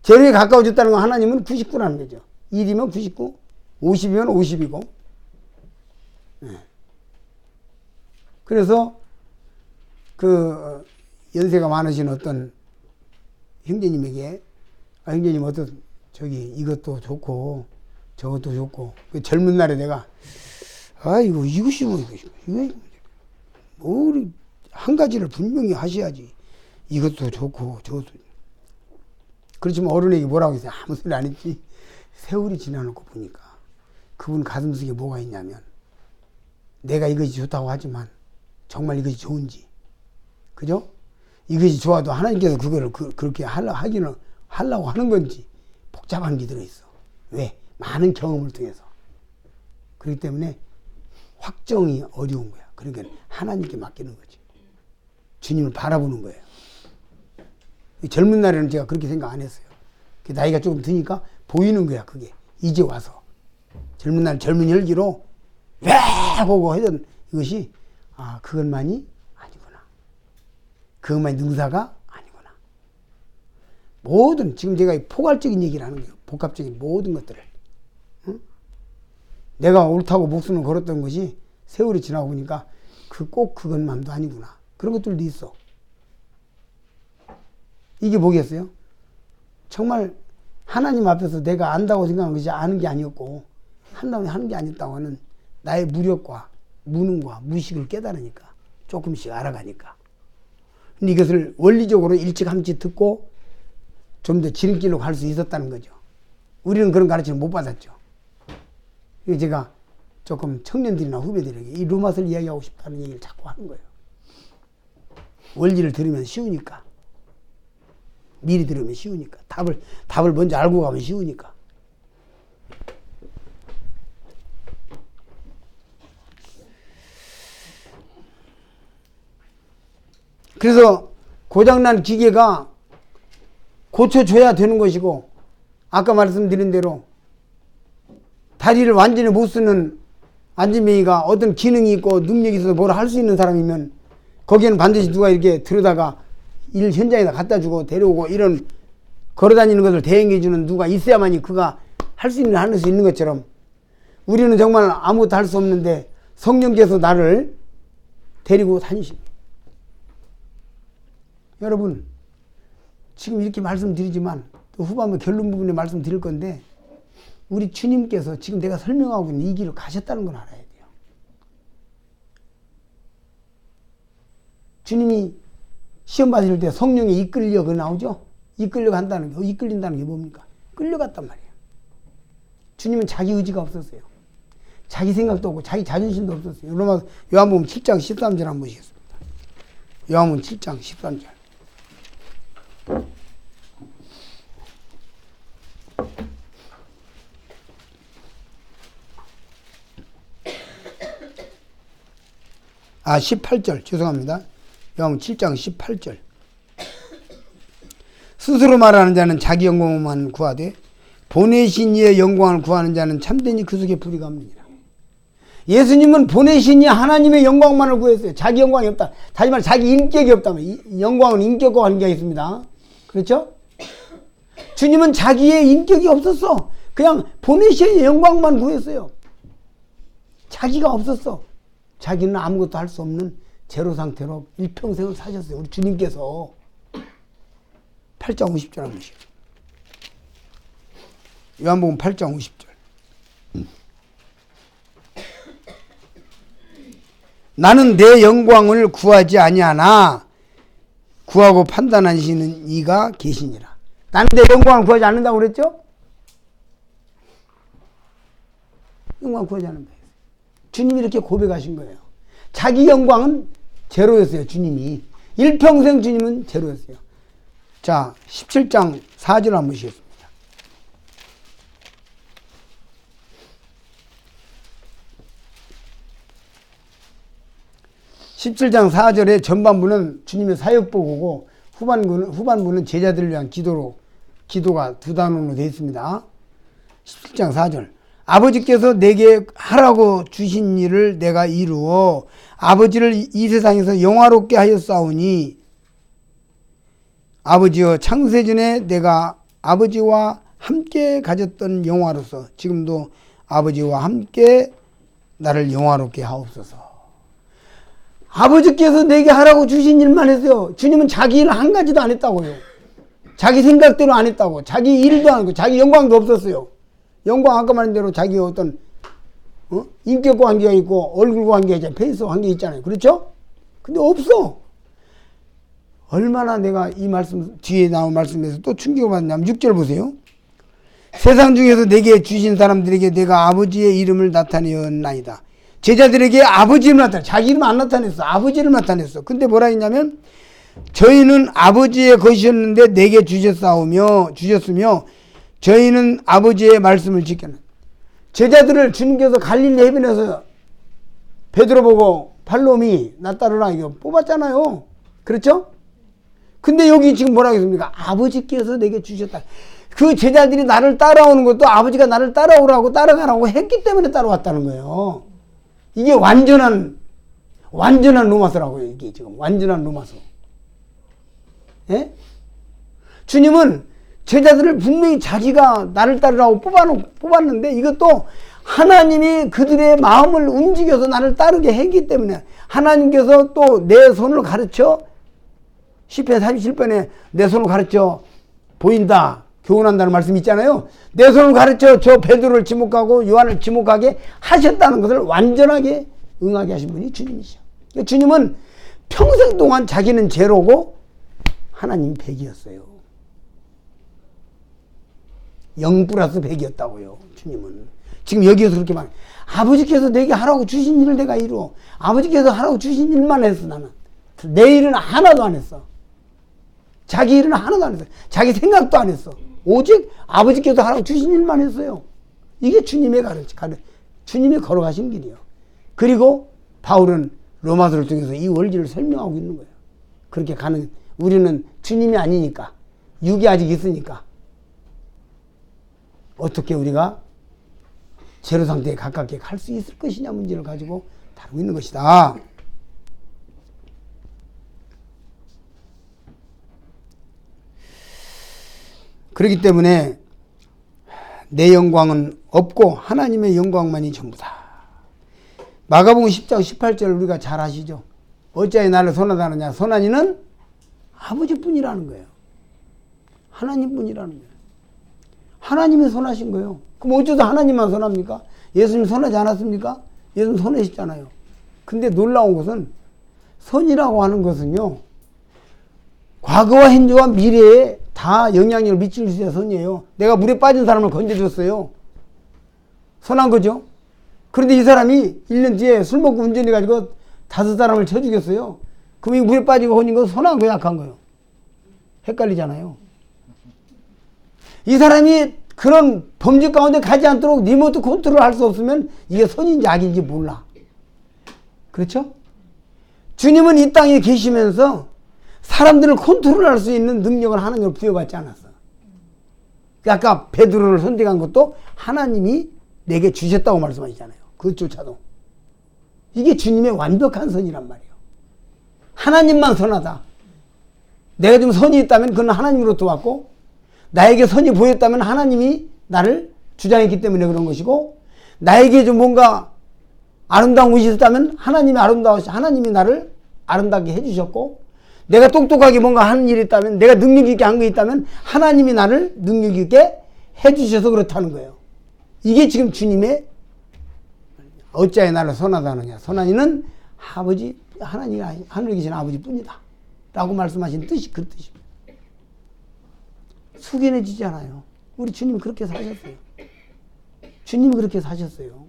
제로에 가까워졌다는 건 하나님은 99라는 거죠. 1이면 99, 50이면 50이고. 그래서 그 연세가 많으신 어떤 형제님에게, 형제님 이것도 좋고 저것도 좋고, 그 젊은 날에 내가 이것이 우리 한 가지를 분명히 하셔야지. 이것도 좋고 저것도. 그렇지만 어른에게 뭐라고 했어요? 아무 소리 안 했지. 세월이 지나놓고 보니까 그분 가슴속에 뭐가 있냐면, 내가 이것이 좋다고 하지만 정말 이것이 좋은지, 그죠? 이것이 좋아도 하나님께서 그거를 그렇게 하려고 하는 건지 복잡한 게 들어있어. 왜? 많은 경험을 통해서. 그렇기 때문에 확정이 어려운 거야. 그러니까 하나님께 맡기는 거지. 주님을 바라보는 거예요. 젊은 날에는 제가 그렇게 생각 안 했어요. 나이가 조금 드니까 보이는 거야, 그게. 이제 와서. 젊은 날 젊은 혈기로 왜 하고 하던 이것이, 그것만이 아니구나. 그것만이 능사가 아니구나. 모든, 지금 제가 포괄적인 얘기를 하는 거예요. 복합적인 모든 것들을. 응? 내가 옳다고 목숨을 걸었던 것이 세월이 지나고 보니까 꼭 그것만도 아니구나. 그런 것들도 있어. 이게 뭐겠어요? 정말 하나님 앞에서 내가 안다고 생각하는 것이 아는 게 아니었고, 한다고 하는 게 아니었다고 하는 나의 무력과 무능과 무식을 깨달으니까 조금씩 알아가니까. 근데 이것을 원리적으로 일찌감치 듣고 좀 더 지름길로 갈 수 있었다는 거죠. 우리는 그런 가르침을 못 받았죠. 그래서 제가 조금 청년들이나 후배들에게 이 루맛을 이야기하고 싶다는 얘기를 자꾸 하는 거예요. 원리를 들으면 쉬우니까. 미리 들으면 쉬우니까. 답을 먼저 알고 가면 쉬우니까. 그래서 고장난 기계가 고쳐줘야 되는 것이고, 아까 말씀드린 대로 다리를 완전히 못 쓰는 안진뱅이가 어떤 기능이 있고 능력이 있어서 뭘 할 수 있는 사람이면 거기에는 반드시 누가 이렇게 들여다가 일 현장에다 갖다 주고 데려오고 이런 걸어다니는 것을 대행해 주는 누가 있어야만이 그가 할 수 있는 것처럼 우리는 정말 아무것도 할 수 없는데 성령께서 나를 데리고 다니십니다. 여러분, 지금 이렇게 말씀드리지만 또 후반부 결론 부분에 말씀드릴 건데, 우리 주님께서 지금 내가 설명하고 있는 이 길을 가셨다는 걸 알아야 돼요. 주님이 시험 받으실 때 성령에 이끌려 그 나오죠? 이끌려 간다는 게, 이끌린다는 게 뭡니까? 끌려갔단 말이에요. 주님은 자기 의지가 없었어요. 자기 생각도 없고 자기 자존심도 없었어요. 요한복음 7장 13절 한번 보시겠습니다. 요한복음 7장 13절. 아, 18절. 죄송합니다. 요한복음 7장 18절. 스스로 말하는 자는 자기 영광만 구하되 보내신 이의 영광을 구하는 자는 참되니 그 속에 불이 갑니다. 예수님은 보내신 이 하나님의 영광만을 구했어요. 자기 영광이 없다. 다시 말해 자기 인격이 없다면, 영광은 인격과 관계가 있습니다. 그렇죠? 주님은 자기의 인격이 없었어. 그냥 보내신 영광만 구했어요. 자기가 없었어. 자기는 아무것도 할 수 없는 제로 상태로 일평생을 사셨어요. 우리 주님께서. 8장 50절 한번 보시죠. 요한복음 8장 50절. 나는 내 영광을 구하지 아니하나 구하고 판단하시는 이가 계시니라. 나는 내 영광을 구하지 않는다고 그랬죠? 영광 구하지 않는다. 주님이 이렇게 고백하신 거예요. 자기 영광은 제로였어요. 주님이. 일평생 주님은 제로였어요. 자, 17장 4절 한번 보시겠습니다. 17장 4절의 전반부는 주님의 사역보고고 후반부는 제자들을 위한 기도가 두 단원으로 되어 있습니다. 17장 4절. 아버지께서 내게 하라고 주신 일을 내가 이루어 아버지를 이 세상에서 영화롭게 하였사오니, 아버지여, 창세전에 내가 아버지와 함께 가졌던 영화로서 지금도 아버지와 함께 나를 영화롭게 하옵소서. 아버지께서 내게 하라고 주신 일만 했어요. 주님은 자기 일 한 가지도 안 했다고요. 자기 생각대로 안 했다고. 자기 일도 안 하고 자기 영광도 없었어요. 영광 아까 말한 대로 자기 어떤 인격과 관계가 있고 얼굴과 관계가 있잖아요. 페이스와 관계가 있잖아요. 그렇죠? 근데 없어. 얼마나 내가 이 말씀 뒤에 나온 말씀에서 또 충격을 받냐면 6절 보세요. 세상 중에서 내게 주신 사람들에게 내가 아버지의 이름을 나타내었나이다. 제자들에게 아버지를 나타내, 자기 이름 안 나타냈어. 아버지를 나타냈어. 근데 뭐라 했냐면, 저희는 아버지의 것이었는데 내게 주셨으며 저희는 아버지의 말씀을 지켰는. 제자들을 주님께서 갈릴리 해변에서 베드로 보고 팔로미 나 따르라 이거 뽑았잖아요. 그렇죠? 근데 여기 지금 뭐라고 했습니까? 아버지께서 내게 주셨다. 그 제자들이 나를 따라오는 것도 아버지가 나를 따라오라고 따라가라고 했기 때문에 따라왔다는 거예요. 이게 완전한 로마서라고요. 이게 지금 완전한 로마서. 예? 주님은 제자들을 분명히 자기가 나를 따르라고 뽑았는데, 이것도 하나님이 그들의 마음을 움직여서 나를 따르게 했기 때문에, 하나님께서 또 내 손을 가르쳐, 시편 37편에 내 손을 가르쳐 보인다, 교훈한다는 말씀이 있잖아요. 내 손을 가르쳐 저 베드로를 지목하고 요한을 지목하게 하셨다는 것을 완전하게 응하게 하신 분이 주님이셔. 그러니까 주님은 평생 동안 자기는 제로고 하나님 100이었어요. 0 플러스 100이었다고요. 주님은. 지금 여기에서 그렇게 말해. 아버지께서 내게 하라고 주신 일을 내가 이루어. 아버지께서 하라고 주신 일만 했어 나는. 내 일은 하나도 안 했어. 자기 일은 하나도 안 했어. 자기 생각도 안 했어. 오직 아버지께서 하라고 주신 일만 했어요. 이게 주님의 주님이 걸어가신 길이에요. 그리고 바울은 로마서를 통해서 이 원리를 설명하고 있는 거예요. 그렇게 가는, 우리는 주님이 아니니까, 육이 아직 있으니까 어떻게 우리가 제로 상태에 가깝게 갈 수 있을 것이냐 문제를 가지고 다루고 있는 것이다. 그렇기 때문에 내 영광은 없고 하나님의 영광만이 전부다. 마가복음 10장 18절 우리가 잘 아시죠? 어찌하여 나를 선하다느냐. 선하니는 아버지뿐이라는 거예요. 하나님뿐이라는 거예요. 하나님이 선하신 거예요. 그럼 어쩌다 하나님만 선합니까? 예수님 선하지 않았습니까? 예수님 선하셨잖아요. 근데 놀라운 것은 선이라고 하는 것은요, 과거와 현재와 미래에 다 영향력을 미칠 수 있어야 선이에요. 내가 물에 빠진 사람을 건져줬어요. 선한 거죠. 그런데 이 사람이 1년 뒤에 술 먹고 운전해가지고 5사람을 쳐 죽였어요. 그럼 이 물에 빠지고 혼인 건 선한 거예요, 악한 거예요? 헷갈리잖아요. 이 사람이 그런 범죄 가운데 가지 않도록 리모트 컨트롤 할 수 없으면 이게 선인지 악인지 몰라. 그렇죠? 주님은 이 땅에 계시면서 사람들을 컨트롤할 수 있는 능력을 하나님으로 부여받지 않았어. 아까 베드로를 선택한 것도 하나님이 내게 주셨다고 말씀하시잖아요. 그것조차도. 이게 주님의 완벽한 선이란 말이에요. 하나님만 선하다. 내가 좀 선이 있다면 그건 하나님으로부터 왔고, 나에게 선이 보였다면 하나님이 나를 주장했기 때문에 그런 것이고, 나에게 좀 뭔가 아름다운 것이 있었다면 하나님이 나를 아름답게 해주셨고, 내가 똑똑하게 뭔가 하는 일이 있다면, 내가 능력 있게 한 게 있다면 하나님이 나를 능력 있게 해주셔서 그렇다는 거예요. 이게 지금 주님의 어찌하여 나를 선하다느냐. 선하니는 아버지, 하나님이 하늘에 계신 아버지뿐이다 라고 말씀하신 뜻이 그 뜻입니다. 숙연해지지 않아요. 우리 주님이 그렇게 사셨어요. 주님이 그렇게 사셨어요.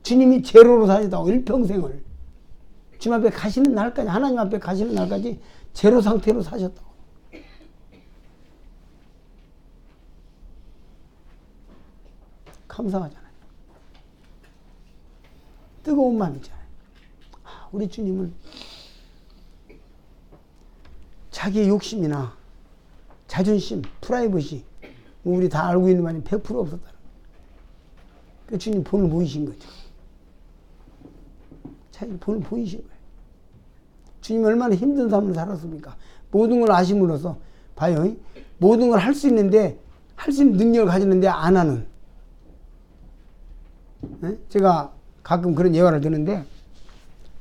주님이 제로로 사셨다고 일평생을. 주님 앞에 가시는 날까지, 하나님 앞에 가시는 날까지 제로 상태로 사셨다고. 감사하잖아요. 뜨거운 마음이잖아요. 우리 주님은 자기의 욕심이나 자존심, 프라이버시, 우리 다 알고 있는 말이 100% 없었다는 거예요. 그 주님 본을 보이신 거죠. 자기 본을 보이신 거예요. 주님이 얼마나 힘든 삶을 살았습니까? 모든 걸 아심으로써 봐요. 모든 걸 할 수 있는데, 할 수 있는 능력을 가지는데 안 하는. 네? 제가 가끔 그런 예화를 드는데,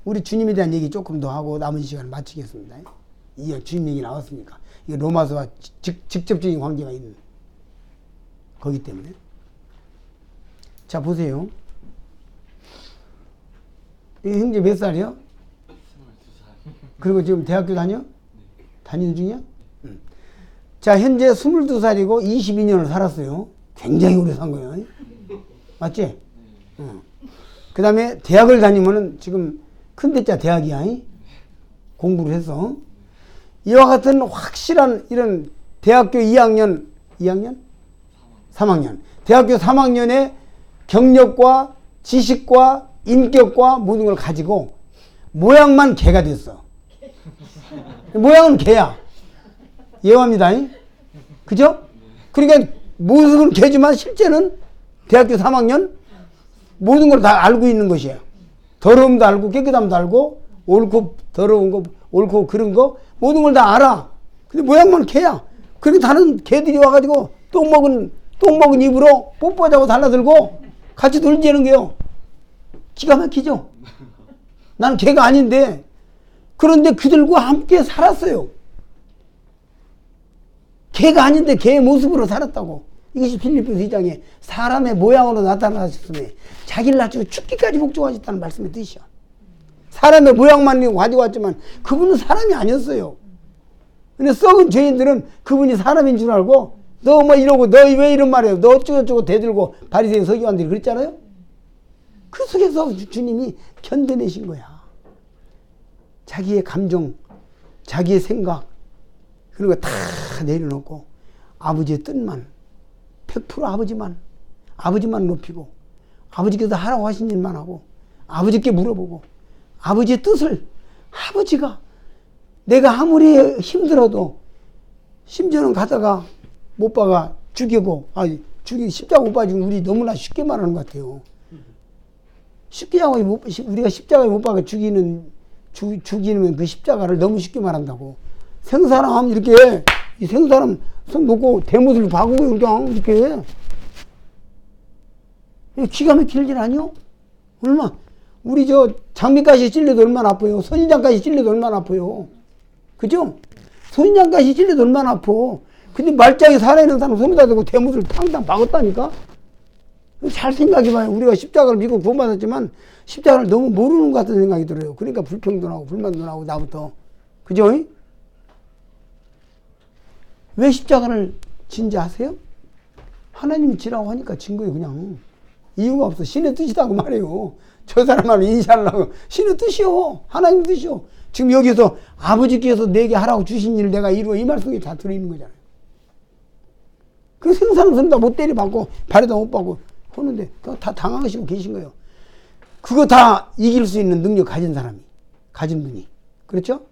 우리 주님에 대한 얘기 조금 더 하고 남은 시간을 마치겠습니다. 이 주님 얘기 나왔으니까. 이게 로마서와 직접적인 관계가 있는 거기 때문에. 자, 보세요. 이 형제 몇 살이요? 22살. 그리고 지금 대학교 다녀? 다니는 중이야? 자, 현재 22살이고 22년을 살았어요. 굉장히 오래 산 거예요. 맞지? 그 다음에 대학을 다니면은 지금 큰 데짜 대학이야. 공부를 해서. 이와 같은 확실한 이런 대학교 2학년? 3학년. 대학교 3학년의 경력과 지식과 인격과 모든 걸 가지고 모양만 개가 됐어. 모양은 개야. 예화입니다. 그죠? 그러니까 모습은 개지만 실제는 대학교 3학년 모든 걸 다 알고 있는 것이에요. 더러움도 알고 깨끗함도 알고 옳고 더러운 거 옳고 그런 거 모든 걸 다 알아. 근데 모양만 개야. 그러니까 다른 개들이 와가지고 똥 먹은 입으로 뽀뽀하자고 달라들고 같이 놀지는 게요. 기가 막히죠? 나는 개가 아닌데 그런데 그들과 함께 살았어요. 개가 아닌데 개의 모습으로 살았다고. 이것이 빌립보서 2장에 사람의 모양으로 나타나셨으니 자기를 낮추고 죽기까지 복종하셨다는 말씀의 뜻이요. 사람의 모양만 가지고 왔지만 그분은 사람이 아니었어요. 근데 썩은 죄인들은 그분이 사람인 줄 알고 너 뭐 이러고 너 왜 이런 말이에요. 너 어쩌고저쩌고 대들고 바리새인 서기관들이 그랬잖아요. 그 속에서 주님이 견뎌내신 거야. 자기의 감정, 자기의 생각 그런 거 다 내려놓고 아버지의 뜻만 100% 아버지만 높이고 아버지께서 하라고 하신 일만 하고 아버지께 물어보고 아버지의 뜻을 아버지가 내가 아무리 힘들어도 심지어는 가다가 못 봐가 죽이고 십자가 못 봐지고 우리 너무나 쉽게 말하는 것 같아요. 우리가 십자가에 못 박아 죽이는 그 십자가를 너무 쉽게 말한다고. 생사람 이렇게 이 생사람 손 놓고 대못을 박고 그냥 이렇게 기가 막힐 일 아니요? 얼마 우리 저 장미가시 찔려도 얼마나 아파요. 선인장가시 찔려도 얼마나 아파요. 그죠? 선인장가시 찔려도 얼마나 아파. 근데 말짱이 살아있는 사람 손에다 대고 대못을 탕탕 박았다니까? 잘 생각해봐요. 우리가 십자가를 믿고 구원받았지만 십자가를 너무 모르는 것 같은 생각이 들어요. 그러니까 불평도 나고 불만도 나고 나부터. 그죠? 왜 십자가를 진지 아세요? 하나님이 지라고 하니까 진 거예요. 그냥 이유가 없어. 신의 뜻이라고 말해요. 저 사람을 인시하려고. 신의 뜻이요. 하나님 뜻이요. 지금 여기서 아버지께서 내게 하라고 주신 일을 내가 이루어 이 말씀이 다 들어있는 거잖아요. 그 생사는 다 못 때려받고 발에다 못 받고 하는데 다 당황하시고 계신 거예요. 그거 다 이길 수 있는 능력 가진 사람이, 가진 분이. 그렇죠?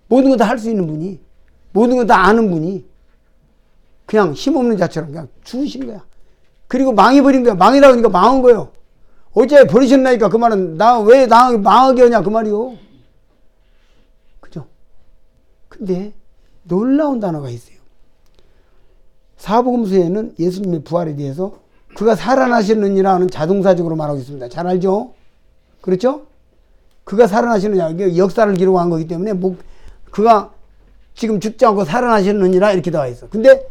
모든 거 다 할 수 있는 분이, 모든 거 다 아는 분이 그냥 힘없는 자처럼 그냥 죽으신 거야. 그리고 망해버린 거야. 망이다 보니까 망한 거예요. 어제 버리셨나니까 그 말은 왜 망하게 하냐 그 말이요. 그죠? 근데 놀라운 단어가 있어요. 사복음서에는 예수님의 부활에 대해서 그가 살아나셨느니라 하는 자동사적으로 말하고 있습니다. 잘 알죠? 그렇죠? 그가 살아나셨느냐. 역사를 기록한 거기 때문에 그가 지금 죽지 않고 살아나셨느니라 이렇게 나와 있어. 근데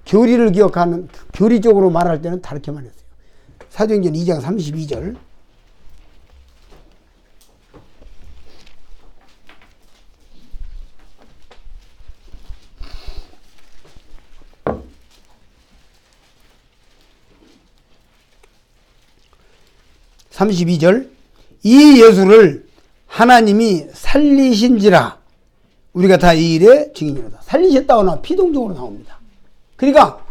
교리를 기억하는 교리적으로 말할 때는 다르게 말했어요. 사도행전 2장 32절. 이 예수를 하나님이 살리신지라 우리가 다 이 일의 증인이로다. 살리셨다거나 피동적으로 나옵니다. 그러니까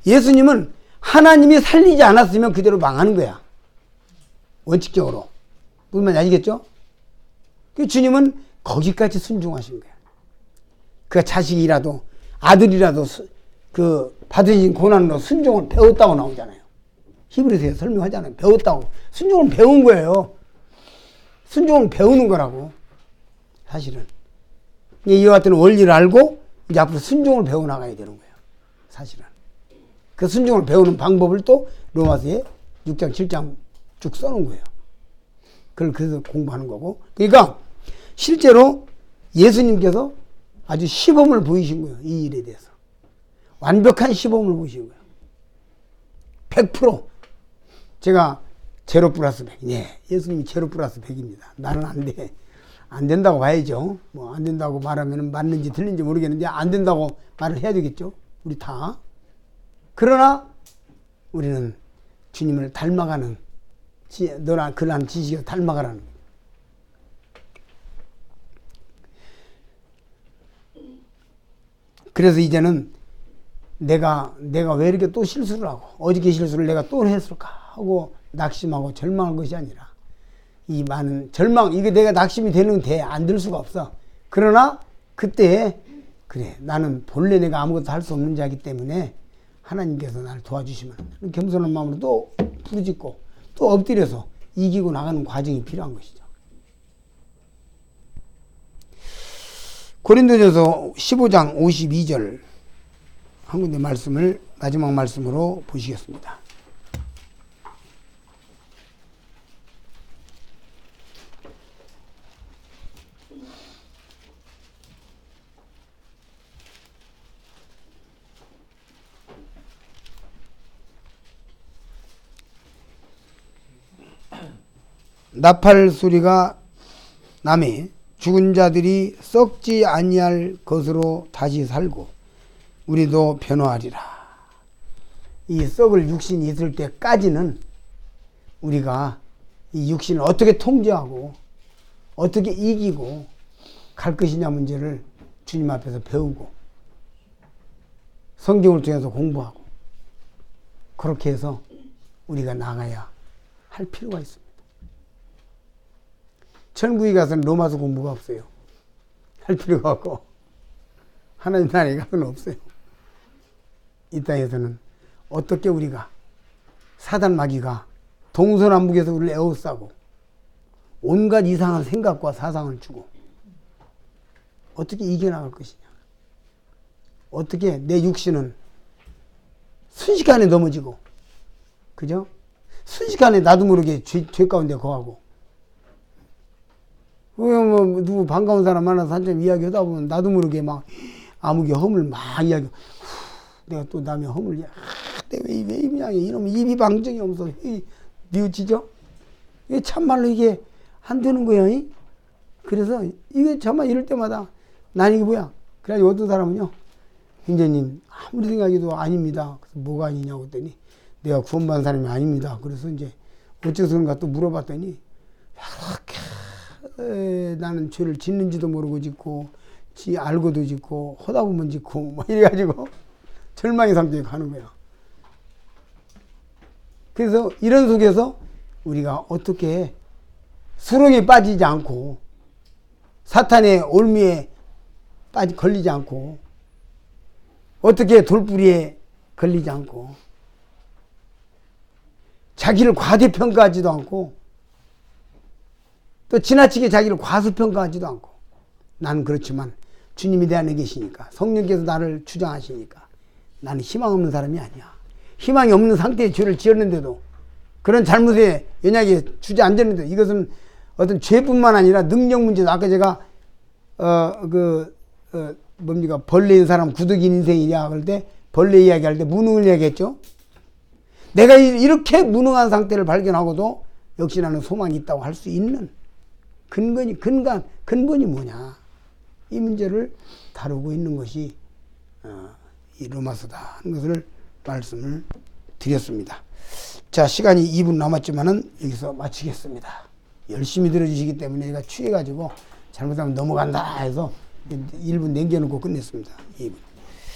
예수님은 하나님이 살리지 않았으면 그대로 망하는 거야. 원칙적으로. 무슨 말인지 알겠죠? 주님은 거기까지 순종하신 거야. 그 자식이라도 아들이라도 받으신 고난으로 순종을 배웠다고 나오잖아요. 히브리서에 설명하잖아요. 배웠다고. 순종을 배운 거예요. 순종을 배우는 거라고. 사실은. 이와 같은 원리를 알고 이제 앞으로 순종을 배워나가야 되는 거예요. 사실은. 그 순종을 배우는 방법을 또 로마서에 6장, 7장 쭉 써놓은 거예요. 그걸 그래서 공부하는 거고. 그러니까 실제로 예수님께서 아주 시범을 보이신 거예요. 이 일에 대해서. 완벽한 시범을 보이신 거예요. 100%. 제가 제로 플러스 100. 예, 예수님이 제로 플러스 100입니다. 나는 안 돼. 안 된다고 봐야죠. 뭐 안 된다고 말하면 맞는지 틀린지 모르겠는데 안 된다고 말을 해야 되겠죠. 우리 다. 그러나 우리는 주님을 닮아가는 너나 그러한 지식을 닮아가라는 거예요. 그래서 이제는 내가 왜 이렇게 또 실수를 하고 어저께 실수를 내가 또 했을까 하고 낙심하고 절망할 것이 아니라 이 많은 절망 이게 내가 낙심이 되는 데 안 들 수가 없어. 그러나 그때 그래 나는 본래 내가 아무것도 할 수 없는 자이기 때문에 하나님께서 나를 도와주시면 겸손한 마음으로 또 부르짖고 또 엎드려서 이기고 나가는 과정이 필요한 것이죠. 고린도전서 15장 52절 한 군데 말씀을 마지막 말씀으로 보시겠습니다. 나팔 소리가 남에 죽은 자들이 썩지 아니할 것으로 다시 살고 우리도 변화하리라. 이 썩을 육신이 있을 때까지는 우리가 이 육신을 어떻게 통제하고 어떻게 이기고 갈 것이냐 문제를 주님 앞에서 배우고 성경을 통해서 공부하고 그렇게 해서 우리가 나가야 할 필요가 있습니다. 천국에 가서는 로마서 공부가 없어요. 할 필요가 없고 하나님 나라에 가서는 없어요. 이 땅에서는 어떻게 우리가 사단 마귀가 동서남북에서 우리를 에워싸고 온갖 이상한 생각과 사상을 주고 어떻게 이겨나갈 것이냐. 어떻게 내 육신은 순식간에 넘어지고 그죠? 순식간에 나도 모르게 죄 가운데 거하고 뭐 누구 반가운 사람 만나서 한참 이야기하다 보면 나도 모르게 막 아무개 허물 막 이야기 내가 또 남의 허물 내가 왜 입냐고 이놈 입이 방정이 없어 뉘우치죠? 이게 참말로 이게 안 되는 거야. 그래서 이게 정말 이럴 때마다 난 이게 뭐야? 그래가지고 어떤 사람은요 형제님 아무리 생각해도 아닙니다. 그래서 뭐가 아니냐고 했더니 내가 구원받은 사람이 아닙니다. 그래서 이제 어째서 그런가 또 물어봤더니 나는 죄를 짓는지도 모르고 짓고 알고도 짓고 하다 보면 짓고 막 이래가지고 절망의 상태에 가는 거야. 그래서 이런 속에서 우리가 어떻게 수렁에 빠지지 않고 사탄의 올미에 걸리지 않고 어떻게 돌뿌리에 걸리지 않고 자기를 과대평가하지도 않고 또 지나치게 자기를 과소평가하지도 않고 나는 그렇지만 주님이 내 안에 계시니까 성령께서 나를 주장하시니까 나는 희망 없는 사람이 아니야. 희망이 없는 상태에 죄를 지었는데도 그런 잘못에 연약에 주저앉았는데 이것은 어떤 죄뿐만 아니라 능력 문제도 아까 제가 뭡니까 벌레인 사람 구덕인 인생이냐 할 때 벌레 이야기할 때 무능을 이야기했죠. 내가 이렇게 무능한 상태를 발견하고도 역시 나는 소망이 있다고 할 수 있는 근본이 뭐냐 이 문제를 다루고 있는 것이 이 로마서다 하는 것을 말씀을 드렸습니다. 자, 시간이 2분 남았지만은 여기서 마치겠습니다. 열심히 들어주시기 때문에 제가 취해가지고 잘못하면 넘어간다 해서 1분 남겨놓고 끝냈습니다. 2분.